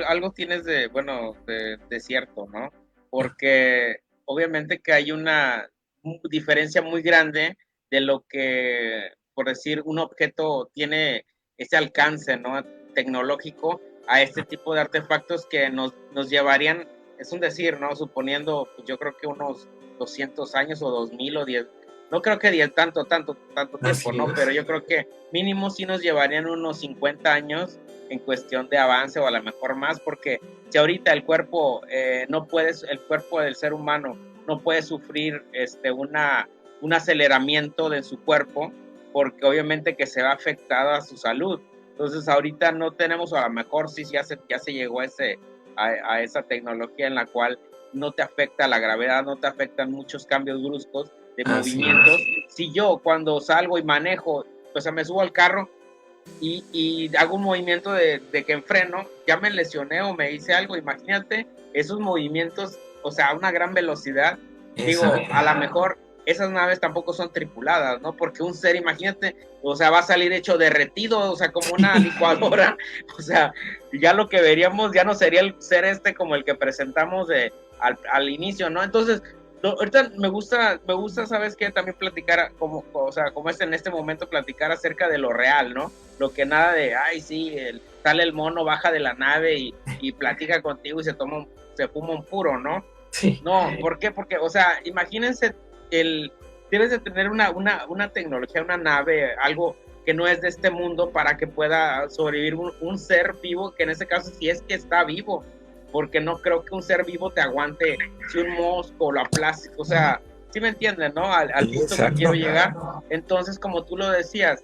algo tienes de cierto, ¿no? Porque obviamente que hay una diferencia muy grande de lo que, por decir, un objeto tiene ese alcance, ¿no? Tecnológico, a este tipo de artefactos que nos llevarían, es un decir, ¿no? Suponiendo, pues yo creo que unos 200 años o 2000 o 10, no creo que tanto tiempo, ¿no? Pero yo creo que mínimo sí nos llevarían unos 50 años en cuestión de avance, o a lo mejor más, porque si ahorita el cuerpo el cuerpo del ser humano no puede sufrir un aceleramiento de su cuerpo, porque obviamente que se va afectado a su salud. Entonces ahorita no tenemos, o a lo mejor sí ya se llegó a esa tecnología en la cual no te afecta la gravedad, no te afectan muchos cambios bruscos de movimientos. Si yo cuando salgo y manejo, pues me subo al carro y hago un movimiento de que enfreno, ya me lesioné o me hice algo, imagínate esos movimientos, o sea, a una gran velocidad. Digo, a lo mejor esas naves tampoco son tripuladas, ¿no? Porque un ser, imagínate, o sea, va a salir hecho derretido, o sea, como una licuadora, o sea, ya lo que veríamos ya no sería el ser como el que presentamos al inicio, ¿no? Entonces, ahorita me gusta, ¿sabes qué? También platicar, como en este momento, platicar acerca de lo real, ¿no? Lo que nada de, ay, sí, sale el mono, baja de la nave y platica contigo y se fuma un puro, ¿no? Sí. No, ¿por qué? Porque, o sea, imagínense, debes de tener una tecnología, una nave, algo que no es de este mundo para que pueda sobrevivir un ser vivo, que en este caso sí es que está vivo. porque no creo que un ser vivo te aguante si un mosco lo aplaste, o sea, ¿sí me entienden, no? Al punto que Exacto. quiero llegar. Entonces, como tú lo decías,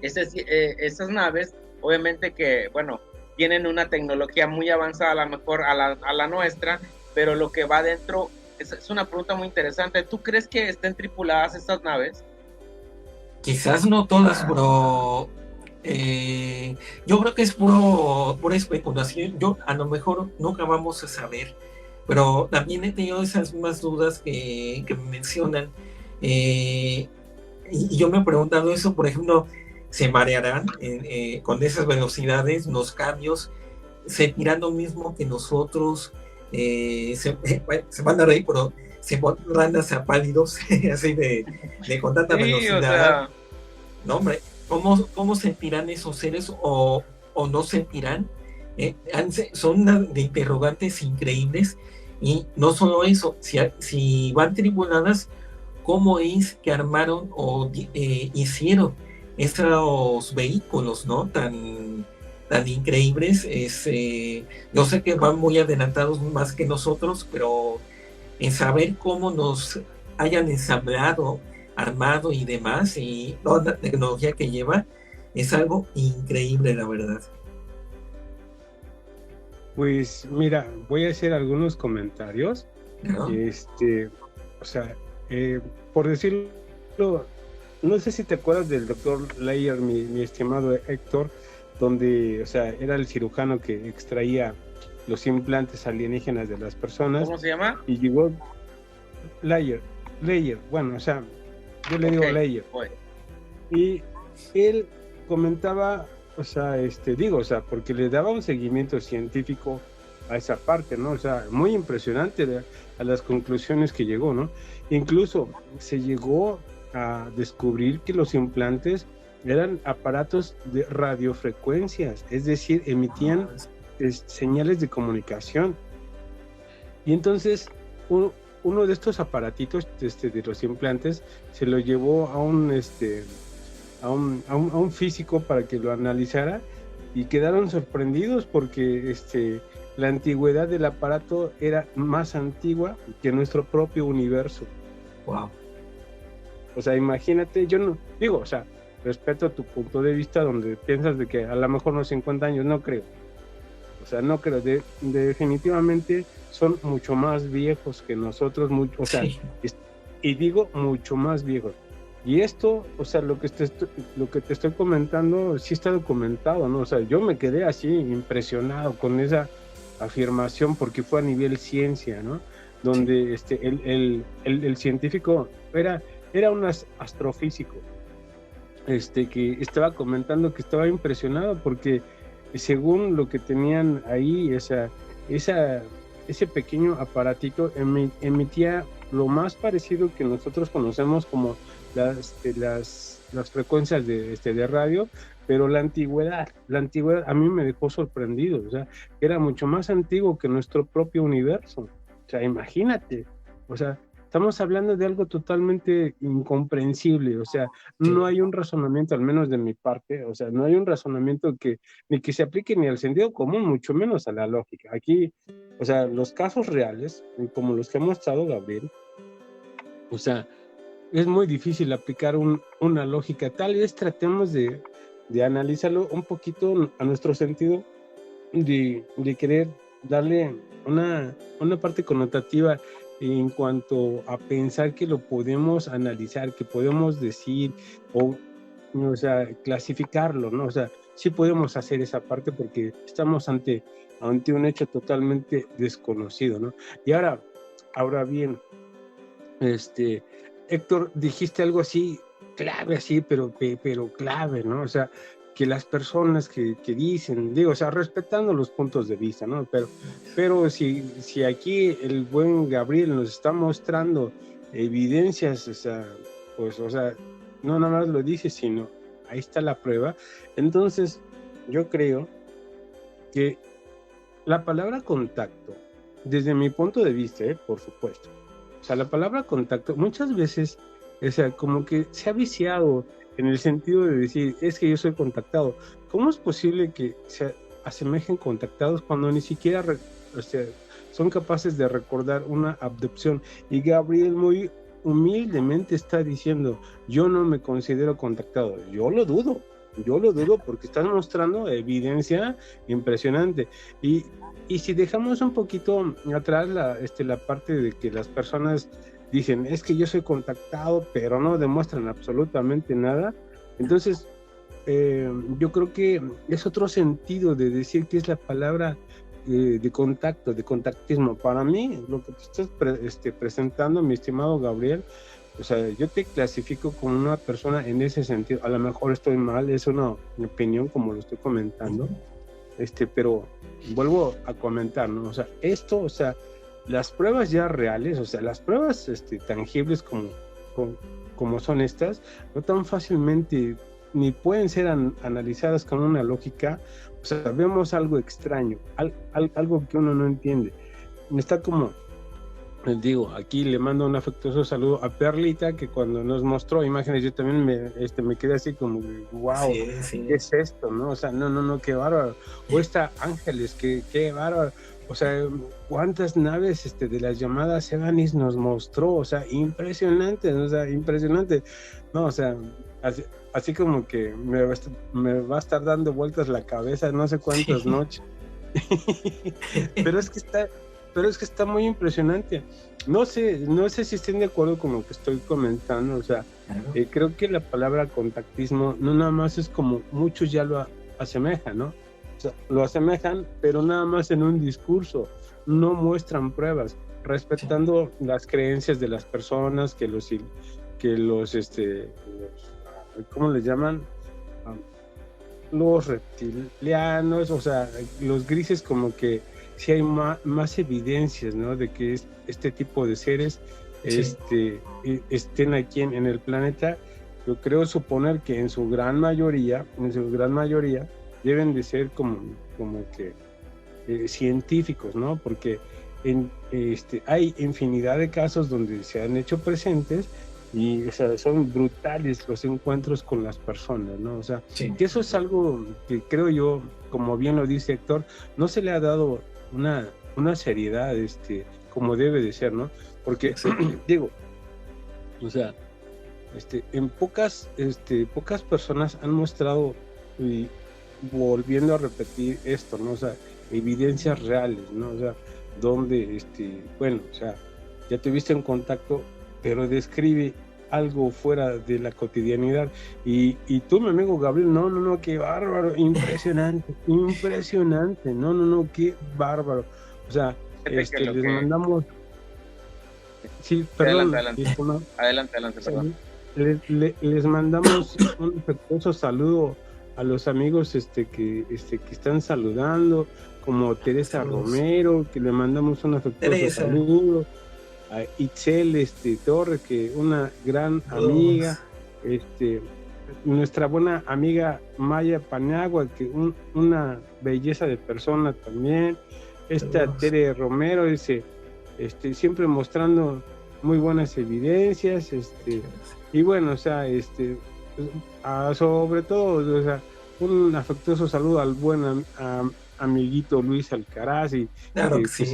esas naves, obviamente que, bueno, tienen una tecnología muy avanzada, a lo mejor a la nuestra, pero lo que va adentro es una pregunta muy interesante. ¿Tú crees que estén tripuladas estas naves? Quizás no todas, pero yo creo que es pura especulación. Yo a lo mejor nunca vamos a saber, pero también he tenido esas mismas dudas que me mencionan. Y yo me he preguntado eso, por ejemplo, ¿se marearán con esas velocidades, los cambios? ¿Sentirán lo mismo que nosotros? Bueno, se van a reír, pero se pondrán hasta pálidos, así de con tanta velocidad. O sea, No, hombre, ¿cómo sentirán esos seres o no sentirán? Son de interrogantes increíbles. Y no solo eso, si van tripuladas, ¿cómo es que armaron o hicieron esos vehículos, ¿no? Tan increíbles. Yo sé que van muy adelantados más que nosotros, pero en saber cómo nos hayan ensamblado, armado y demás, y toda la tecnología que lleva, es algo increíble, la verdad. Pues mira, voy a hacer algunos comentarios. ¿No? O sea, por decirlo, no sé si te acuerdas del doctor Layer, mi estimado Héctor, donde, o sea, era el cirujano que extraía los implantes alienígenas de las personas. ¿cómo se llama? Y llegó Layer, bueno, o sea, yo le digo Layer. Pues, Y él comentaba, o sea, o sea, porque le daba un seguimiento científico a esa parte, ¿no? O sea, muy impresionante a las conclusiones que llegó, ¿no? Incluso se llegó a descubrir que los implantes eran aparatos de radiofrecuencias, es decir, emitían señales de comunicación. Y entonces, uno de estos aparatitos de los implantes se lo llevó a un físico para que lo analizara, y quedaron sorprendidos porque la antigüedad del aparato era más antigua que nuestro propio universo. Wow. O sea, imagínate, yo no digo, o sea, respeto tu punto de vista donde piensas de que a lo mejor unos 50 años, no creo. O sea, no creo, definitivamente son mucho más viejos que nosotros, o sea, Sí. Y digo mucho más viejos. Y esto, o sea, lo que te estoy comentando, sí está documentado, ¿no? O sea, yo me quedé así impresionado con esa afirmación porque fue a nivel ciencia, ¿no? Donde el científico era un astrofísico, que estaba comentando que estaba impresionado porque según lo que tenían ahí, ese pequeño aparatito emitía lo más parecido que nosotros conocemos como las frecuencias de radio, pero la antigüedad a mí me dejó sorprendido, o sea, era mucho más antiguo que nuestro propio universo. O sea, imagínate, o sea, estamos hablando de algo totalmente incomprensible, o sea, no hay un razonamiento, al menos de mi parte, o sea, no hay un razonamiento ni que se aplique ni al sentido común, mucho menos a la lógica. Aquí, o sea, los casos reales, como los que ha mostrado Gabriel, o sea, es muy difícil aplicar una lógica. Tal vez tratemos de analizarlo un poquito a nuestro sentido, de querer darle una parte connotativa en cuanto a pensar que lo podemos analizar, que podemos decir, o sea, clasificarlo, ¿no? O sea, sí podemos hacer esa parte porque estamos ante un hecho totalmente desconocido, ¿no? Y ahora bien, Héctor, dijiste algo así, clave, así, pero clave, ¿no? O sea, que las personas que dicen, digo, o sea, respetando los puntos de vista, ¿no? Pero si aquí el buen Gabriel nos está mostrando evidencias, o sea, pues, o sea, no nada más lo dice, sino ahí está la prueba. Entonces, yo creo que la palabra contacto, desde mi punto de vista, por supuesto, o sea, la palabra contacto muchas veces, o sea, como que se ha viciado en el sentido de decir, es que yo soy contactado. ¿Cómo es posible que se asemejen contactados cuando ni siquiera o sea, son capaces de recordar una abducción. Y Gabriel muy humildemente está diciendo, yo no me considero contactado. Yo lo dudo porque estás mostrando evidencia impresionante. Y si dejamos un poquito atrás la parte de que las personas dicen, es que yo soy contactado, pero no demuestran absolutamente nada, entonces yo creo que es otro sentido de decir que es la palabra de contacto, de contactismo. Para mí, lo que te estás presentando, mi estimado Gabriel, o sea, yo te clasifico como una persona en ese sentido. A lo mejor estoy mal, es una opinión como lo estoy comentando, pero vuelvo a comentar, ¿no? O sea, o sea, las pruebas ya reales, o sea, las pruebas tangibles como son estas, no tan fácilmente ni pueden ser analizadas con una lógica. O sea, vemos algo extraño, algo que uno no entiende. Está como, les digo, aquí le mando un afectuoso saludo a Perlita, que cuando nos mostró imágenes, yo también me quedé así como, wow, Sí. ¿qué es esto? ¿No? O sea, no, qué bárbaro. O esta Ángeles, qué bárbaro. O sea, cuántas naves de las llamadas Evanis nos mostró, o sea, impresionante, ¿no? O sea, impresionante. No, o sea, así como que me va a estar dando vueltas la cabeza no sé cuántas noches. Pero es que está muy impresionante. No sé si estén de acuerdo con lo que estoy comentando. O sea, Claro. creo que la palabra contactismo no nada más es como muchos ya lo asemejan, ¿no? O sea, lo asemejan, pero nada más en un discurso, no muestran pruebas, respetando las creencias de las personas, que los ¿cómo les llaman? Los reptilianos, o sea, los grises, como que sí hay más evidencias, ¿no? De que este tipo de seres estén aquí en el planeta. Yo creo suponer que en su gran mayoría deben de ser como que científicos, ¿no? Porque hay infinidad de casos donde se han hecho presentes y, o sea, son brutales los encuentros con las personas, ¿no? O sea, que eso es algo que creo yo, como bien lo dice Héctor, no se le ha dado una seriedad como debe de ser, ¿no? Porque digo, o sea, en pocas personas han mostrado, y volviendo a repetir esto, ¿no? O sea, evidencias reales, ¿no? O sea, donde bueno, o sea, ya tuviste un contacto, pero describe algo fuera de la cotidianidad. Y tú, mi amigo Gabriel, no, qué bárbaro, impresionante, no, qué bárbaro. O sea, les mandamos... Sí, perdón. Adelante, perdón. Les mandamos un afectuoso saludo a los amigos que están saludando, como Teresa Romero, que le mandamos un afectuoso saludo, a Itzel Torre, que una gran amiga, nuestra buena amiga Maya Paniagua, que una belleza de persona también, Tere Romero, siempre mostrando muy buenas evidencias, y bueno, o sea, sobre todo, o sea, un afectuoso saludo al buen amiguito Luis Alcaraz, y claro que pues sí.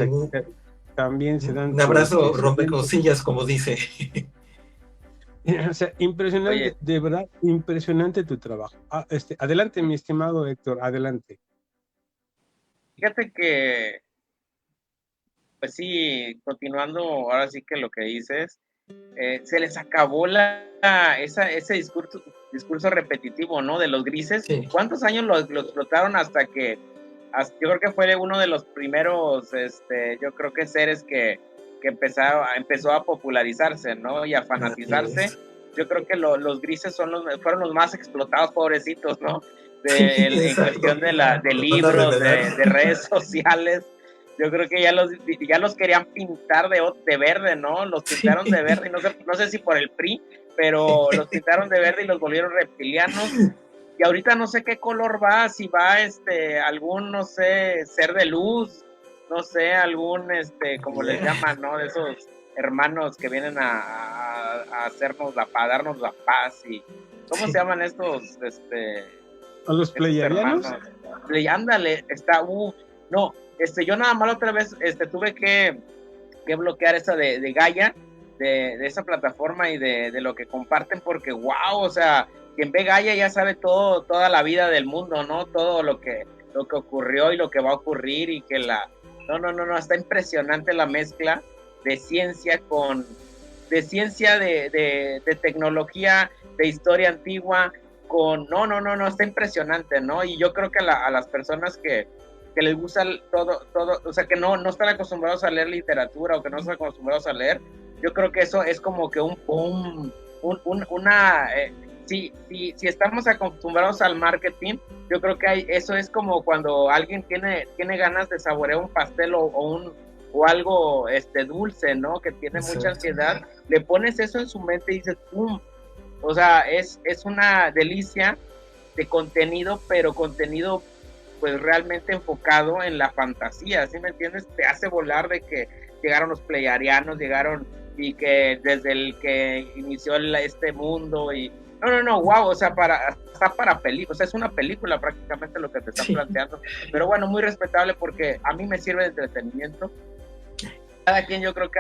También se dan... Un abrazo rompecosillas, como dice. O sea, impresionante. Oye, de verdad, impresionante tu trabajo. Adelante, mi estimado Héctor, adelante. Fíjate que, pues sí, continuando ahora sí que lo que dices, se les acabó ese discurso repetitivo, ¿no? De los grises. Sí. ¿Cuántos años lo explotaron hasta que yo creo que fue uno de los primeros, yo creo que seres que empezó a popularizarse, ¿no? Y a fanatizarse. Yo creo que los grises fueron los más explotados, pobrecitos, ¿no? En cuestión de libros, de redes sociales. Yo creo que ya los querían pintar de verde, ¿no? Los pintaron de verde, y no sé si por el PRI, pero los pintaron de verde y los volvieron reptilianos. Y ahorita no sé qué color va, si va algún, no sé, ser de luz, no sé, algún, como les llaman, ¿no? De esos hermanos que vienen a hacernos a darnos la paz. Y ¿cómo se llaman estos, a los pleyadianos? Ándale, no, yo nada más la otra vez tuve que bloquear esa de Gaia, de esa plataforma y de lo que comparten, porque wow, o sea, quien ve Gaia ya sabe toda la vida del mundo, ¿no? Todo lo que ocurrió y lo que va a ocurrir, y que no, está impresionante la mezcla de ciencia de tecnología, de historia antigua, no, está impresionante, ¿no? Y yo creo que a las personas que les gusta todo, o sea, que no están acostumbrados a leer literatura, o que no están acostumbrados a leer, yo creo que eso es como que si estamos acostumbrados al marketing, yo creo que eso es como cuando alguien tiene ganas de saborear un pastel o algo dulce, ¿no? Que tiene mucha ansiedad, le pones eso en su mente y dices, ¡pum! O sea, es una delicia de contenido, pero contenido pues realmente enfocado en la fantasía, ¿sí me entiendes? Te hace volar de que llegaron los pleiadianos, y que desde el que inició este mundo, y no, wow, o sea, está para película, o sea, es una película prácticamente lo que te están planteando, pero bueno, muy respetable, porque a mí me sirve de entretenimiento. Cada quien, yo creo que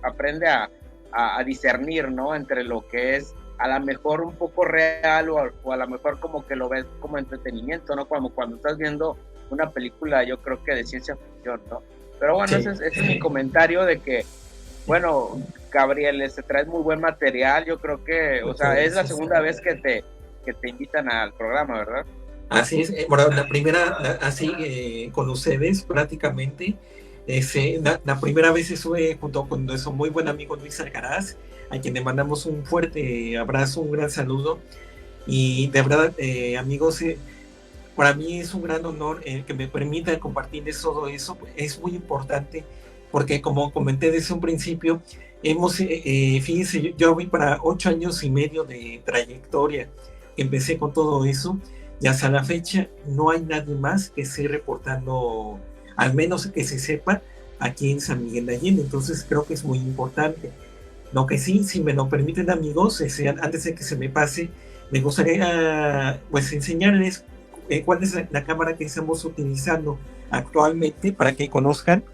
aprende a discernir, ¿no? Entre lo que es a lo mejor un poco real, o a lo mejor como que lo ves como entretenimiento, ¿no? Como cuando estás viendo una película, yo creo que de ciencia ficción, ¿no? Pero bueno, ese es mi comentario de que, bueno, Gabriel, traes muy buen material, yo creo que, o sea, es la segunda vez que te invitan al programa, ¿verdad? Así es, bueno, la primera, así con ustedes prácticamente, la primera vez estuve junto con nuestro muy buen amigo Luis Alcaraz, a quien le mandamos un fuerte abrazo, un gran saludo, y de verdad, amigos, para mí es un gran honor que me permita compartirles todo eso. Es muy importante, porque como comenté desde un principio, fíjense, yo voy para 8 años y medio de trayectoria, empecé con todo eso, y hasta la fecha no hay nadie más que esté reportando, al menos que se sepa, aquí en San Miguel de Allende. Entonces creo que es muy importante. Lo que sí, si me lo permiten, amigos, antes de que se me pase, me gustaría pues enseñarles cuál es la cámara que estamos utilizando actualmente, para que conozcan.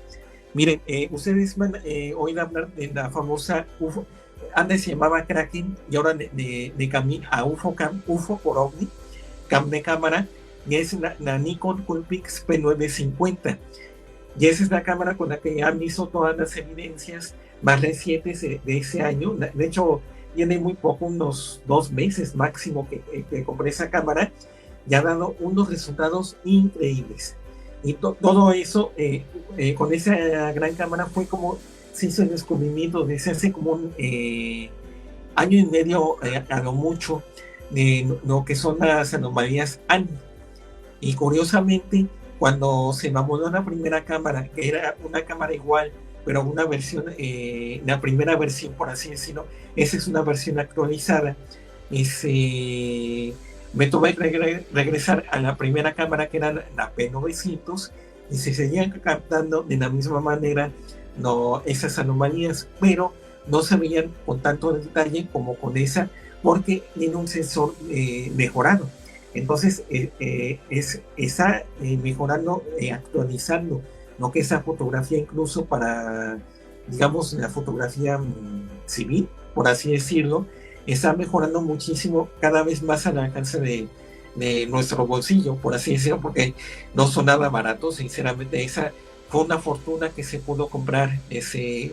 Miren, ustedes van a oír hablar de la famosa UFO, antes se llamaba Kraken, y ahora de camino a UFO por OVNI, cam de cámara, y es la Nikon Coolpix P950. Y esa es la cámara con la que han visto todas las evidencias más recientes de ese año. De hecho, tiene muy poco, unos 2 meses máximo que compré esa cámara, y ha dado unos resultados increíbles. Y todo eso, con esa gran cámara, fue como se hizo el descubrimiento desde hace como un año y medio, a lo mucho, de lo que son las anomalías ANI. Y curiosamente, cuando se mamó la primera cámara, que era una cámara igual, pero una versión, la primera versión, por así decirlo, esa es una versión actualizada, me tuve que regresar a la primera cámara, que era la P900, y se seguían captando de la misma manera esas anomalías, pero no se veían con tanto detalle como con esa, porque tiene un sensor mejorado. Entonces está mejorando, actualizando lo que es la fotografía, incluso para, digamos, la fotografía civil, por así decirlo, está mejorando muchísimo, cada vez más al alcance de nuestro bolsillo, por así decirlo, porque no son nada baratos. Sinceramente, esa fue una fortuna que se pudo comprar.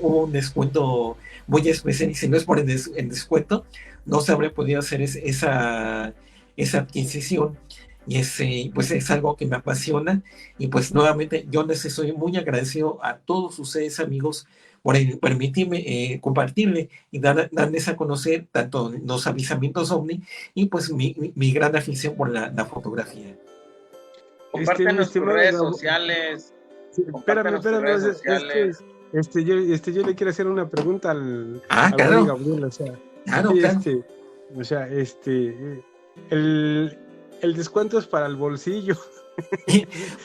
Hubo un descuento muy especial, y si no es por el descuento, no se habría podido hacer esa adquisición. Y pues es algo que me apasiona, y pues nuevamente yo les estoy muy agradecido a todos ustedes, amigos, por permitirme compartirle y darles a conocer tanto los avistamientos OVNI y pues mi gran afición por la fotografía. Compártenos tus redes sociales. Espérame, yo le quiero hacer una pregunta al claro. Gabriel, o sea, claro. El descuento es para el bolsillo.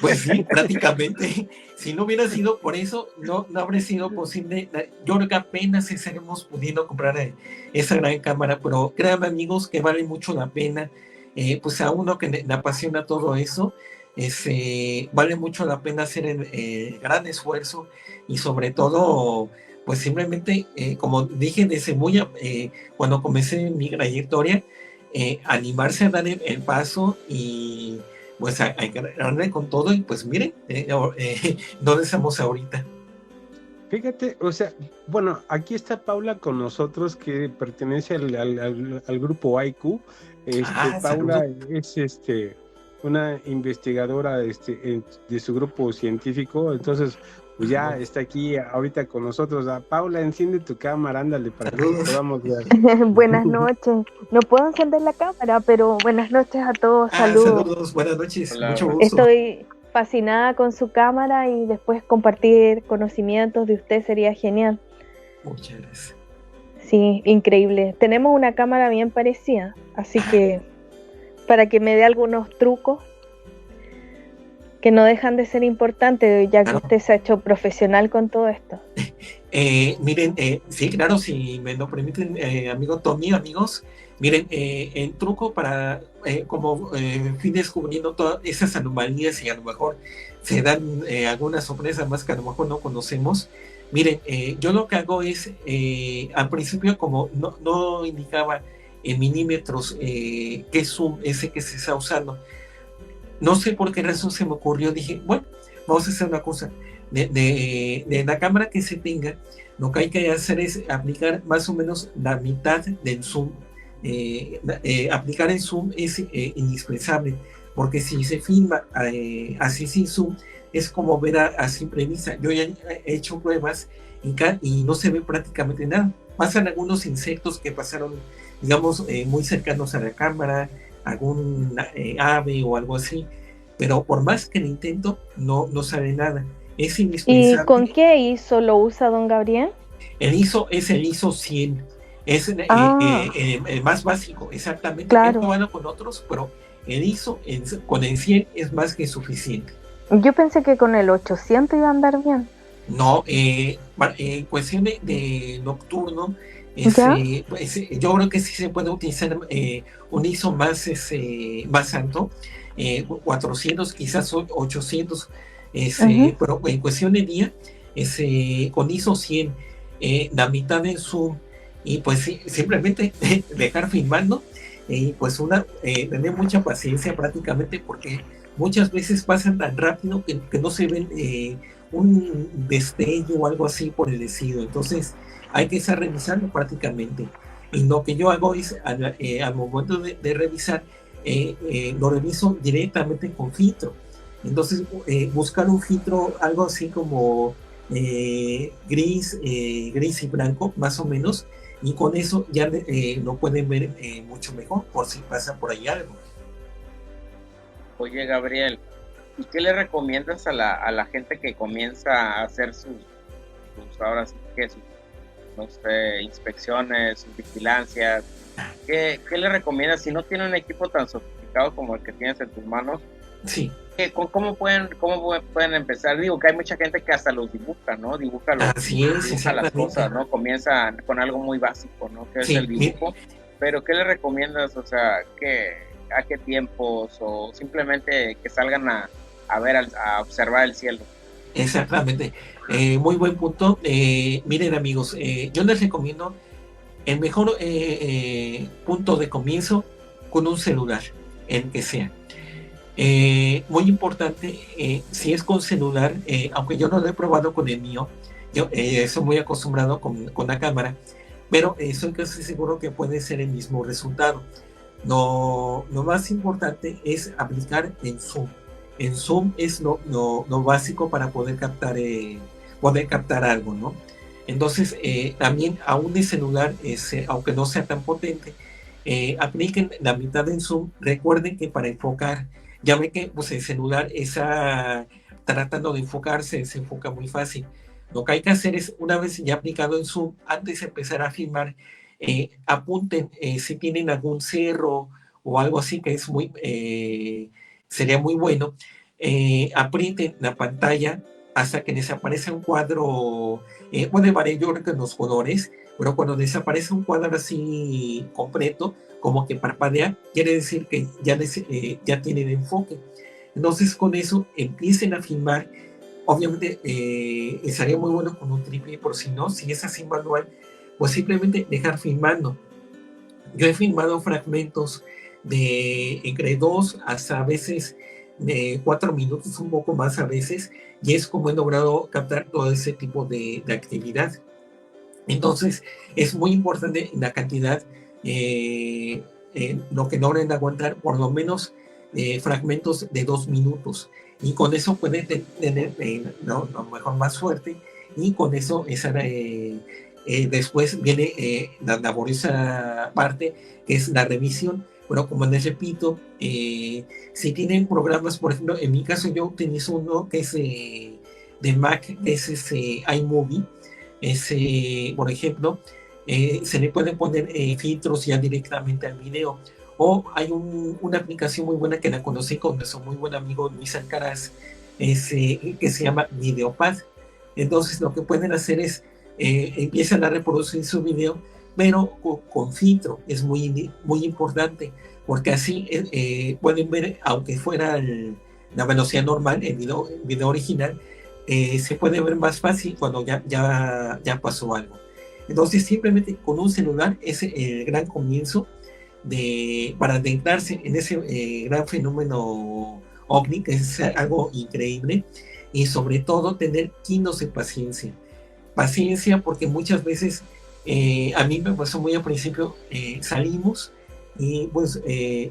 Pues sí, prácticamente. Si no hubiera sido por eso, no habría sido posible. Yo creo que apenas estaremos pudiendo comprar esa gran cámara, pero créanme, amigos, que vale mucho la pena. Pues a uno que le apasiona todo eso, Vale mucho la pena hacer el gran esfuerzo y sobre todo, pues simplemente, como dije desde cuando comencé mi trayectoria, animarse a dar el paso y pues a darle con todo y pues miren, ¿dónde estamos ahorita? Fíjate, o sea, bueno, aquí está Paula con nosotros que pertenece al grupo IQ. Paula es una investigadora de su grupo científico, entonces pues ya está aquí ahorita con nosotros. Paula, enciende tu cámara, ándale, para que podamos ver. Buenas noches. No puedo encender la cámara, pero buenas noches a todos. Saludos. Saludos, buenas noches. Hola. Mucho gusto. Estoy fascinada con su cámara y después compartir conocimientos de usted sería genial. Muchas gracias. Sí, increíble. Tenemos una cámara bien parecida, así que para que me dé algunos trucos que no dejan de ser importantes, ya que usted se ha hecho profesional con todo esto. Miren, sí, claro, si me lo permiten, amigo Tommy, amigos, miren, el truco para, fui descubriendo todas esas anomalías y a lo mejor se dan algunas sorpresas más que a lo mejor no conocemos. Miren, yo lo que hago es, al principio, como no indicaba en milímetros qué zoom ese que se está usando, no sé por qué razón se me ocurrió, dije, bueno, vamos a hacer una cosa, de la cámara que se tenga, lo que hay que hacer es aplicar más o menos la mitad del zoom. Aplicar el zoom es indispensable, porque si se filma así sin zoom, es como ver a simple vista. Yo ya he hecho pruebas y no se ve prácticamente nada. Pasan algunos insectos que pasaron, digamos, muy cercanos a la cámara, algún ave o algo así, pero por más que lo intento, no sale nada. Es indispensable. ¿Y con qué ISO lo usa don Gabriel? El ISO es el ISO 100. Es el más básico, exactamente. Claro. He probado con otros, pero el ISO con el 100 es más que suficiente. Yo pensé que con el 800 iba a andar bien. No, en cuestión de nocturno, yo creo que sí se puede utilizar un ISO más alto, 400, quizás 800, pero en cuestión de día, con ISO 100, la mitad del zoom, y pues simplemente dejar filmando, y pues tener mucha paciencia prácticamente, porque muchas veces pasan tan rápido que no se ven un destello o algo así por el estilo. Entonces hay que estar revisando prácticamente, y lo que yo hago es al momento de revisar, lo reviso directamente con filtro. Entonces buscar un filtro algo así como gris y blanco más o menos, y con eso ya lo pueden ver mucho mejor por si pasa por ahí algo. Oye, Gabriel, ¿y qué le recomiendas a la gente que comienza a hacer sus ahora sí que sus, no sé, inspecciones, sus vigilancias? ¿Qué le recomiendas si no tiene un equipo tan sofisticado como el que tienes en tus manos? Sí. ¿Cómo pueden empezar? Digo que hay mucha gente que hasta los dibuja, ¿no? Dibuja las cosas, ¿no? Comienza con algo muy básico, ¿no? Que es el dibujo. Pero ¿qué le recomiendas? O sea, ¿a qué tiempos? O simplemente que salgan a observar el cielo. Exactamente. Muy buen punto. Miren, amigos, yo les recomiendo el mejor punto de comienzo con un celular, el que sea. Muy importante, si es con celular, aunque yo no lo he probado con el mío, yo soy muy acostumbrado con la cámara, pero estoy casi seguro que puede ser el mismo resultado. Lo más importante es aplicar el zoom. El zoom es lo básico para poder captar algo, ¿no? Entonces, también aún el celular, aunque no sea tan potente, apliquen la mitad del zoom. Recuerden que para enfocar, ya ven que pues, el celular está tratando de enfocarse, se enfoca muy fácil. Lo que hay que hacer es, una vez ya aplicado el zoom, antes de empezar a filmar, apunten si tienen algún cerro o algo así que es sería muy bueno. Aprieten la pantalla hasta que desaparece un cuadro, puede variar yo creo que en los colores, pero cuando desaparece un cuadro así completo, como que parpadea, quiere decir que ya tiene el enfoque. Entonces con eso empiecen a filmar. Obviamente estaría muy bueno con un trípode, por si no, si es así manual, pues simplemente dejar filmando. Yo he filmado fragmentos de entre 2 hasta a veces de 4 minutos, un poco más a veces, y es como he logrado captar todo ese tipo de actividad. Entonces es muy importante la cantidad, lo que logren aguantar por lo menos fragmentos de 2 minutos, y con eso pueden tener lo mejor más suerte, y con eso después viene la laboriosa parte, que es la revisión. Bueno, como les repito, si tienen programas, por ejemplo, en mi caso yo utilizo uno que es de Mac, que es iMovie. Por ejemplo, se le pueden poner filtros ya directamente al video. O hay una aplicación muy buena que la conocí con nuestro muy buen amigo Luis Alcaraz, que se llama Videopad. Entonces lo que pueden hacer es empiezan a reproducir su video, pero con filtro. Es muy, muy importante, porque así pueden ver, aunque fuera la velocidad normal, el video original, se puede ver más fácil cuando ya pasó algo. Entonces simplemente con un celular es el gran comienzo para adentrarse en ese gran fenómeno ovni, que es algo increíble, y sobre todo tener kilos de paciencia. Paciencia, porque muchas veces a mí me pasó muy al principio, salimos y pues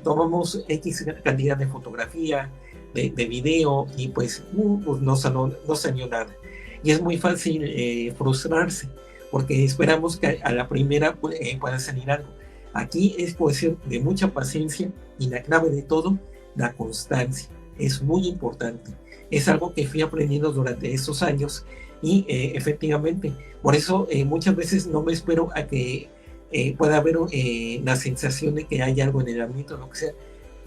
tomamos X cantidad de fotografía, de video, y pues no salió nada. Y es muy fácil frustrarse, porque esperamos que a la primera pueda salir algo. Aquí es cuestión de mucha paciencia, y la clave de todo, la constancia. Es muy importante. Es algo que fui aprendiendo durante estos años, y efectivamente, por eso muchas veces no me espero a que pueda haber la sensación de que hay algo en el ambiente o lo que sea.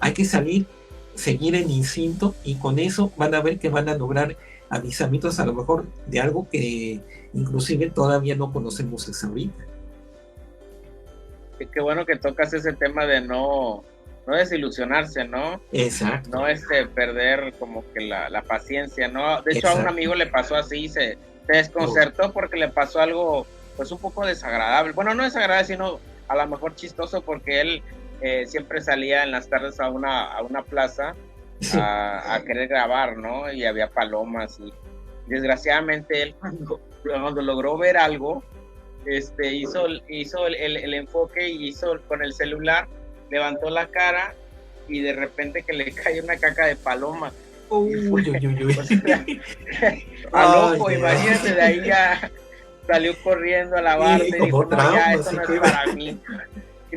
Hay que salir, seguir el instinto, y con eso van a ver que van a lograr avisamientos a lo mejor de algo que inclusive todavía no conocemos hasta ahorita. Qué bueno que tocas ese tema de no desilusionarse, ¿no? Exacto. No perder como que la paciencia, ¿no? De hecho, Exacto. a un amigo le pasó así, se desconcertó porque le pasó algo pues un poco desagradable. Bueno, no desagradable, sino a lo mejor chistoso, porque él siempre salía en las tardes a una plaza Sí. a querer grabar, ¿no? Y había palomas, y desgraciadamente él cuando logró ver algo, hizo el enfoque, y hizo con el celular, levantó la cara, y de repente que le cae una caca de paloma. Uy. O sea, al ojo, imagínate, de ahí ya salió corriendo a lavarse, y dijo, no, ya, esto no es para mí. Y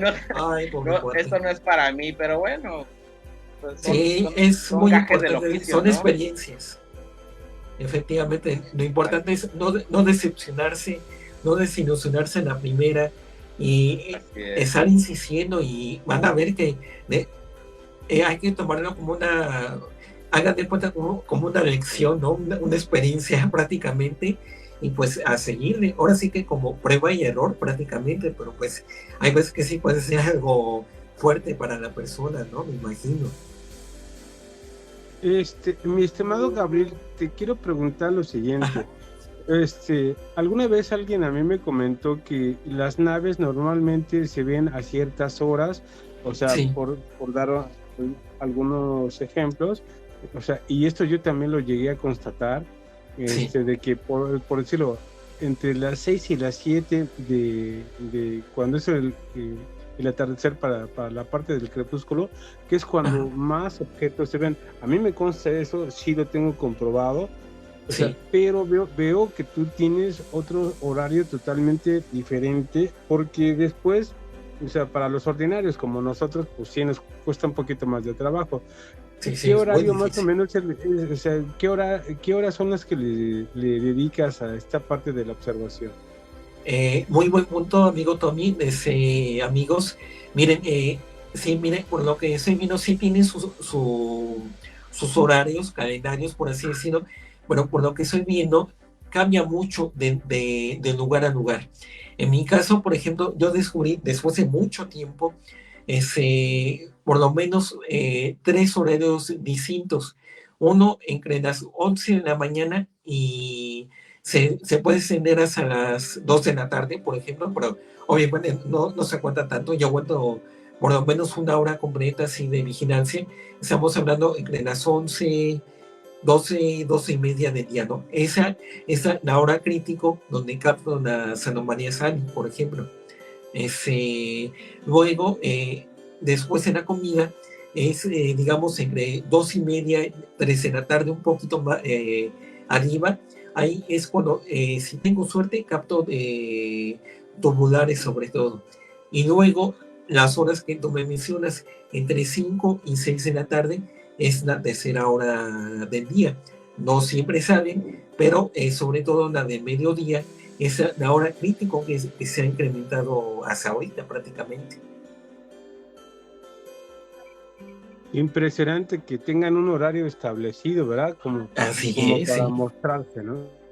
esto no es para mí, pero bueno. Pues es muy importante, del oficio, son ¿no? experiencias. Efectivamente, lo importante es no decepcionarse, no desilusionarse en la primera, y estar insistiendo, y van a ver que hay que tomarlo como hagan de cuenta como una lección, ¿no? Una experiencia prácticamente, y pues a seguirle. Ahora sí que como prueba y error prácticamente, pero pues hay veces que sí puede ser algo fuerte para la persona, ¿no? Me imagino. Mi estimado Gabriel, te quiero preguntar lo siguiente. Alguna vez alguien a mí me comentó que las naves normalmente se ven a ciertas horas, o sea, Sí. por dar algunos ejemplos, o sea, y esto yo también lo llegué a constatar, Sí. de que por decirlo, entre las 6 y las 7 de cuando es el atardecer para la parte del crepúsculo, que es cuando más objetos se ven. A mí me consta eso, sí lo tengo comprobado, o sea, Sí. pero veo que tú tienes otro horario totalmente diferente, porque después, o sea, para los ordinarios como nosotros, pues sí nos cuesta un poquito más de trabajo. Sí, ¿Qué es horario muy más o difícil. menos, o sea, qué horas son las que le dedicas a esta parte de la observación? Muy buen punto, amigo Tommy. Amigos, miren, sí, miren, por lo que estoy viendo, sí tienen sus horarios, calendarios, por así decirlo. Bueno, por lo que estoy viendo, cambia mucho de lugar a lugar. En mi caso, por ejemplo, yo descubrí después de mucho tiempo por lo menos 3 horarios distintos. Uno entre las 11 de la mañana y se puede extender hasta las 2 de la tarde, por ejemplo, pero obviamente no se aguanta tanto. Yo aguanto por lo menos 1 hora completa así de vigilancia. Estamos hablando entre las 11, 12 y media del día, ¿no? Esa es la hora crítico donde capto las anomalías ANI, por ejemplo. Luego, después de la comida, es, digamos, entre 2 y media, 3 de la tarde, un poquito más arriba. Ahí es cuando, si tengo suerte, capto tubulares sobre todo. Y luego, las horas que tú me mencionas, entre 5 y 6 de la tarde, es la tercera hora del día. No siempre salen, pero sobre todo la de mediodía es la hora crítico que se ha incrementado hasta ahorita prácticamente. Impresionante que tengan un horario establecido, ¿verdad? Como para Sí. mostrarse, ¿no?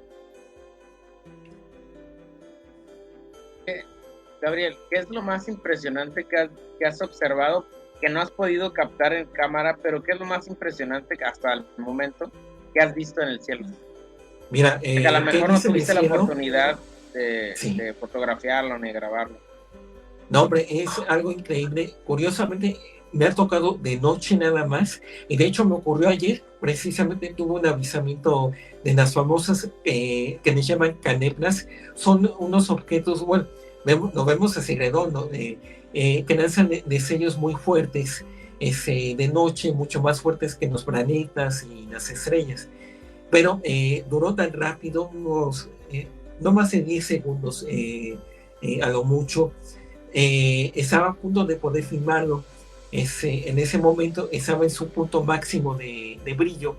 Gabriel, ¿qué es lo más impresionante que has observado, que no has podido captar en cámara, pero qué es lo más impresionante que hasta el momento que has visto en el cielo? Mira, que a lo mejor no tuviste la cielo? oportunidad Sí. de fotografiarlo ni grabarlo. No, hombre, es algo increíble. Curiosamente, me ha tocado de noche nada más. Y de hecho me ocurrió ayer, precisamente tuve un avisamiento de las famosas que les llaman caneplas. Son unos objetos, bueno, lo vemos así redondo, que lanzan destellos muy fuertes de noche, mucho más fuertes que los planetas y las estrellas. Pero duró tan rápido, unos no más de 10 segundos a lo mucho. Estaba a punto de poder filmarlo. En ese momento estaba en su punto máximo de brillo,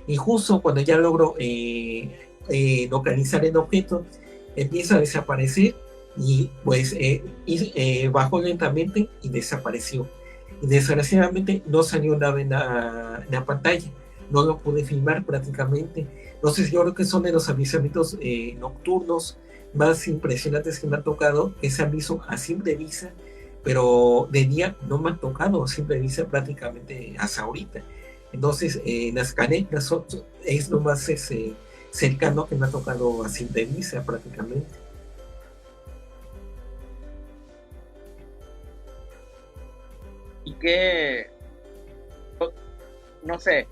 y justo cuando ya logro localizar el objeto, empieza a desaparecer y pues bajó lentamente y desapareció. Y desgraciadamente no salió nada en la pantalla, no lo pude filmar prácticamente. Entonces yo creo que son de los avistamientos nocturnos más impresionantes que me han tocado, que se han visto a simple vista, pero de día no me han tocado a simple vista prácticamente hasta ahorita. Entonces las canetas es lo más cercano que me ha tocado a simple vista prácticamente. Y que, no sé,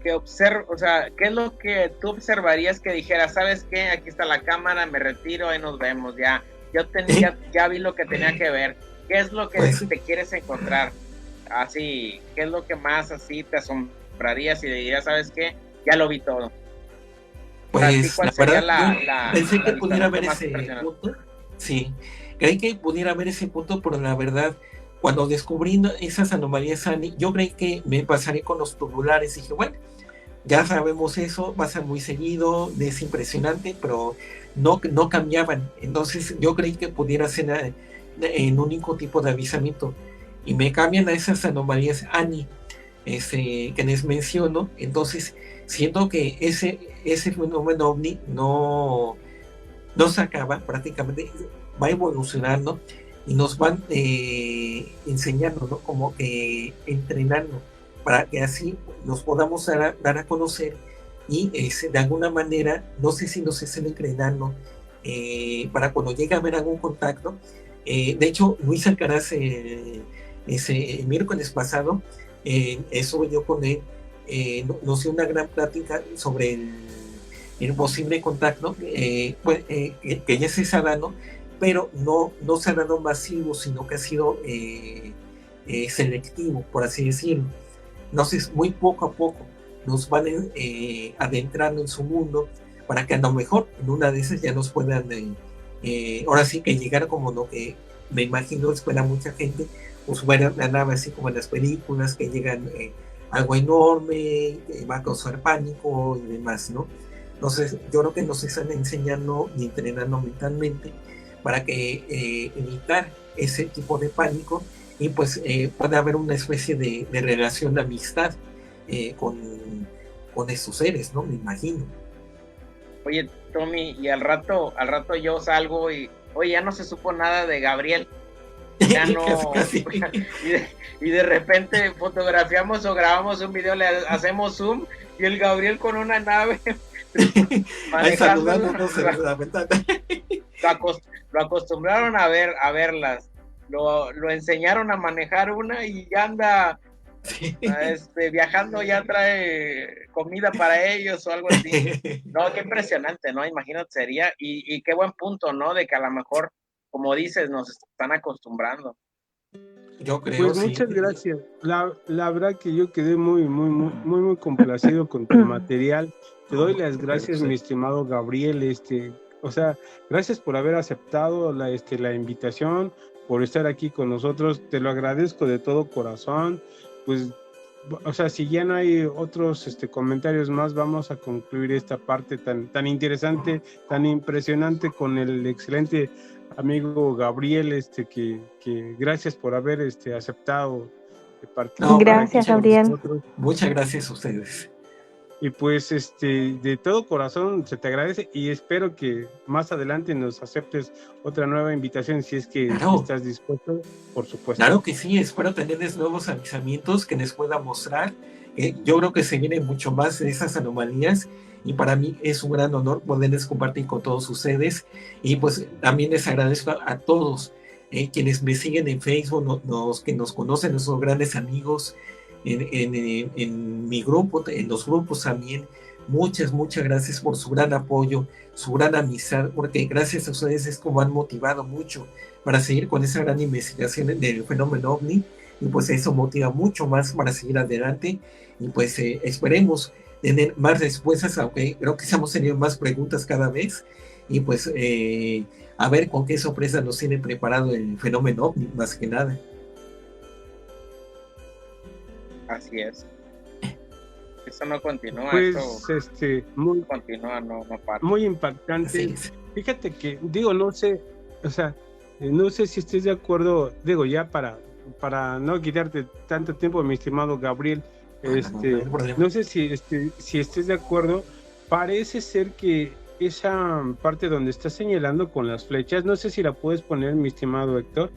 o sea, ¿qué es lo que tú observarías que dijeras, sabes qué, aquí está la cámara, me retiro, ahí nos vemos, ya vi lo que tenía que ver? ¿Qué es lo que Pues, te quieres encontrar? Así, ¿qué es lo que más así te asombrarías y dirías, sabes qué, ya lo vi todo? Para ti, pues ¿cuál la sería verdad, yo pensé que pudiera haber más ese impresionante? punto. Sí, creí que pudiera haber ese punto, pero la verdad, cuando descubrí esas anomalías ANI, yo creí que me pasaría con los tubulares. Dije, bueno, ya sabemos eso, pasa muy seguido, es impresionante, pero no cambiaban. Entonces yo creí que pudiera ser en un único tipo de avisamiento, y me cambian a esas anomalías ANI que les menciono. Entonces siento que ese fenómeno OVNI no se acaba, prácticamente va evolucionando y nos van enseñando, ¿no? Como que entrenando para que así nos podamos dar a conocer, y de alguna manera, no sé si nos estén entrenando para cuando llegue a haber algún contacto. De hecho, Luis Alcaraz el miércoles pasado estuve yo con él, nos dio una gran plática sobre el posible contacto que ya se ha dado, pero no se ha dado masivo, sino que ha sido selectivo, por así decirlo. Entonces, muy poco a poco nos van adentrando en su mundo, para que a lo mejor en una de esas ya nos puedan, ahora sí que llegar como lo que me imagino espera mucha gente, pues ver la nave así como en las películas, que llegan algo enorme, que va a causar pánico y demás, ¿no? Entonces, yo creo que nos están enseñando y entrenando mentalmente para que evitar ese tipo de pánico, y pues puede haber una especie de relación de amistad con estos seres, ¿no? Me imagino. Oye, Tommy, y al rato yo salgo y, oye, ya no se supo nada de Gabriel. ya no. Casi. Y de repente fotografiamos o grabamos un video, le hacemos zoom y el Gabriel con una nave Ahí manejando. saludándonos en la ventana. Lo acostumbraron a verlas, lo enseñaron a manejar una y ya anda Sí. viajando, ya trae comida para ellos o algo así. No, qué impresionante, ¿no? Imagínate, sería, y qué buen punto, ¿no? De que a lo mejor, como dices, nos están acostumbrando. Yo creo, Pues sí. muchas gracias. La verdad que yo quedé muy complacido con tu material. Te doy las gracias, mi estimado Gabriel. O sea, gracias por haber aceptado la invitación, por estar aquí con nosotros. Te lo agradezco de todo corazón. Pues, o sea, si ya no hay otros comentarios más, vamos a concluir esta parte tan interesante, tan impresionante con el excelente amigo Gabriel, que gracias por haber aceptado participar Gracias, aquí con Gabriel. nosotros. Muchas gracias a ustedes. Y pues de todo corazón se te agradece y espero que más adelante nos aceptes otra nueva invitación si es que Claro. estás dispuesto, por supuesto. Claro que sí, espero tenerles nuevos avisamientos que les pueda mostrar. Yo creo que se vienen mucho más de esas anomalías y para mí es un gran honor poderles compartir con todos ustedes. Y pues también les agradezco a todos quienes me siguen en Facebook, que nos conocen, nuestros grandes amigos en mi grupo, en los grupos también. Muchas gracias por su gran apoyo, su gran amistad, porque gracias a ustedes es como han motivado mucho para seguir con esa gran investigación del fenómeno OVNI, y pues eso motiva mucho más para seguir adelante, y pues esperemos tener más respuestas, aunque creo que hemos tenido más preguntas cada vez, y pues a ver con qué sorpresa nos tiene preparado el fenómeno OVNI, más que nada. Así es. Eso no continúa, Pues eso muy continúa, no para. muy impactante. Así es. Fíjate que, no sé, o sea, no sé si estés de acuerdo, ya para no quitarte tanto tiempo, mi estimado Gabriel, no sé si estés de acuerdo, parece ser que esa parte donde estás señalando con las flechas, no sé si la puedes poner, mi estimado Héctor,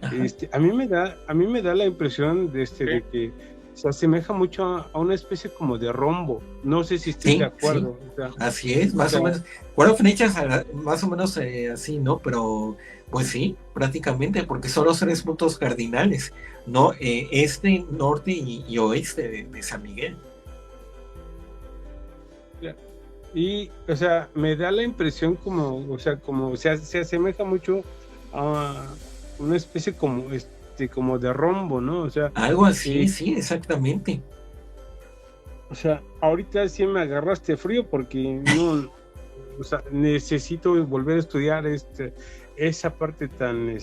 a mí me da la impresión de que se asemeja mucho a una especie como de rombo. No sé si estoy de acuerdo. Sí. O sea, así es, más o menos. Fueron flechas más o menos así, ¿no? Pero, pues sí, prácticamente, porque son los 3 puntos cardinales, ¿no? Norte y oeste de San Miguel. y, o sea, me da la impresión como se asemeja mucho a una especie como de rombo, ¿no? O sea, algo así, sí, exactamente. O sea, ahorita sí me agarraste frío porque no, o sea, necesito volver a estudiar esa parte tan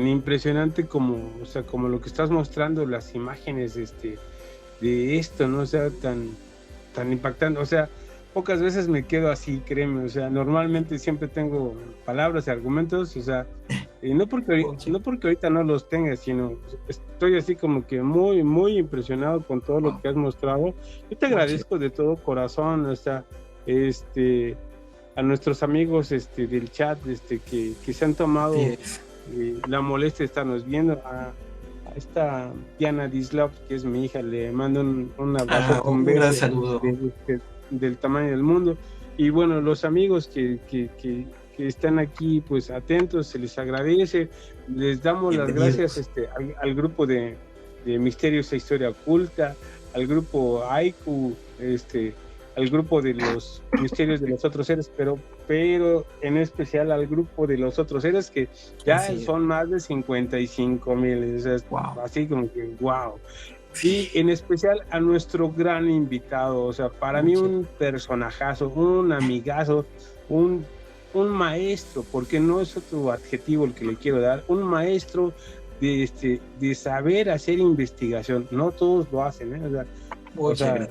impresionante como lo que estás mostrando, las imágenes de esto, ¿no? O sea, tan impactante. O sea, pocas veces me quedo así, créeme. O sea, normalmente siempre tengo palabras y argumentos, o sea, no porque ahorita no los tenga, sino estoy así como que muy impresionado con todo lo que has mostrado. Yo te agradezco de todo corazón, o sea, a nuestros amigos del chat que se han tomado la molestia de estarnos viendo, a esta Diana Dislav, que es mi hija, le mando un abrazo con un gran saludo del tamaño del mundo. Y bueno, los amigos que están aquí pues atentos, se les agradece, les damos las gracias al grupo de Misterios e Historia Oculta, al grupo AICU, al grupo de los Misterios de los Otros Seres, pero en especial al grupo de los Otros Seres, que ya son más de 55,000, o sea, wow. Así como que wow. Y en especial a nuestro gran invitado, o sea, para mí un personajazo, un amigazo, un maestro, porque no es otro adjetivo el que le quiero dar, un maestro de saber hacer investigación. No todos lo hacen, o sea,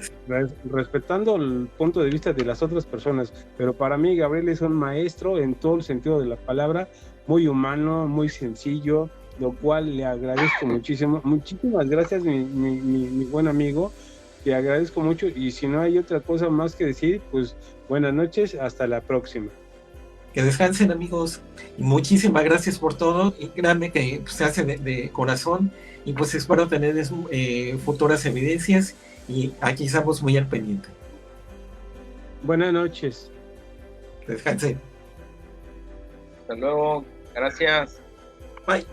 respetando el punto de vista de las otras personas, pero para mí Gabriel es un maestro en todo el sentido de la palabra, muy humano, muy sencillo, lo cual le agradezco muchísimo. Muchísimas gracias, mi buen amigo, te agradezco mucho, y si no hay otra cosa más que decir, pues buenas noches, hasta la próxima. Que descansen, amigos, y muchísimas gracias por todo, y créanme que se hace de corazón, y pues espero tener futuras evidencias, y aquí estamos muy al pendiente. Buenas noches. Descansen. Hasta luego. Gracias. Bye.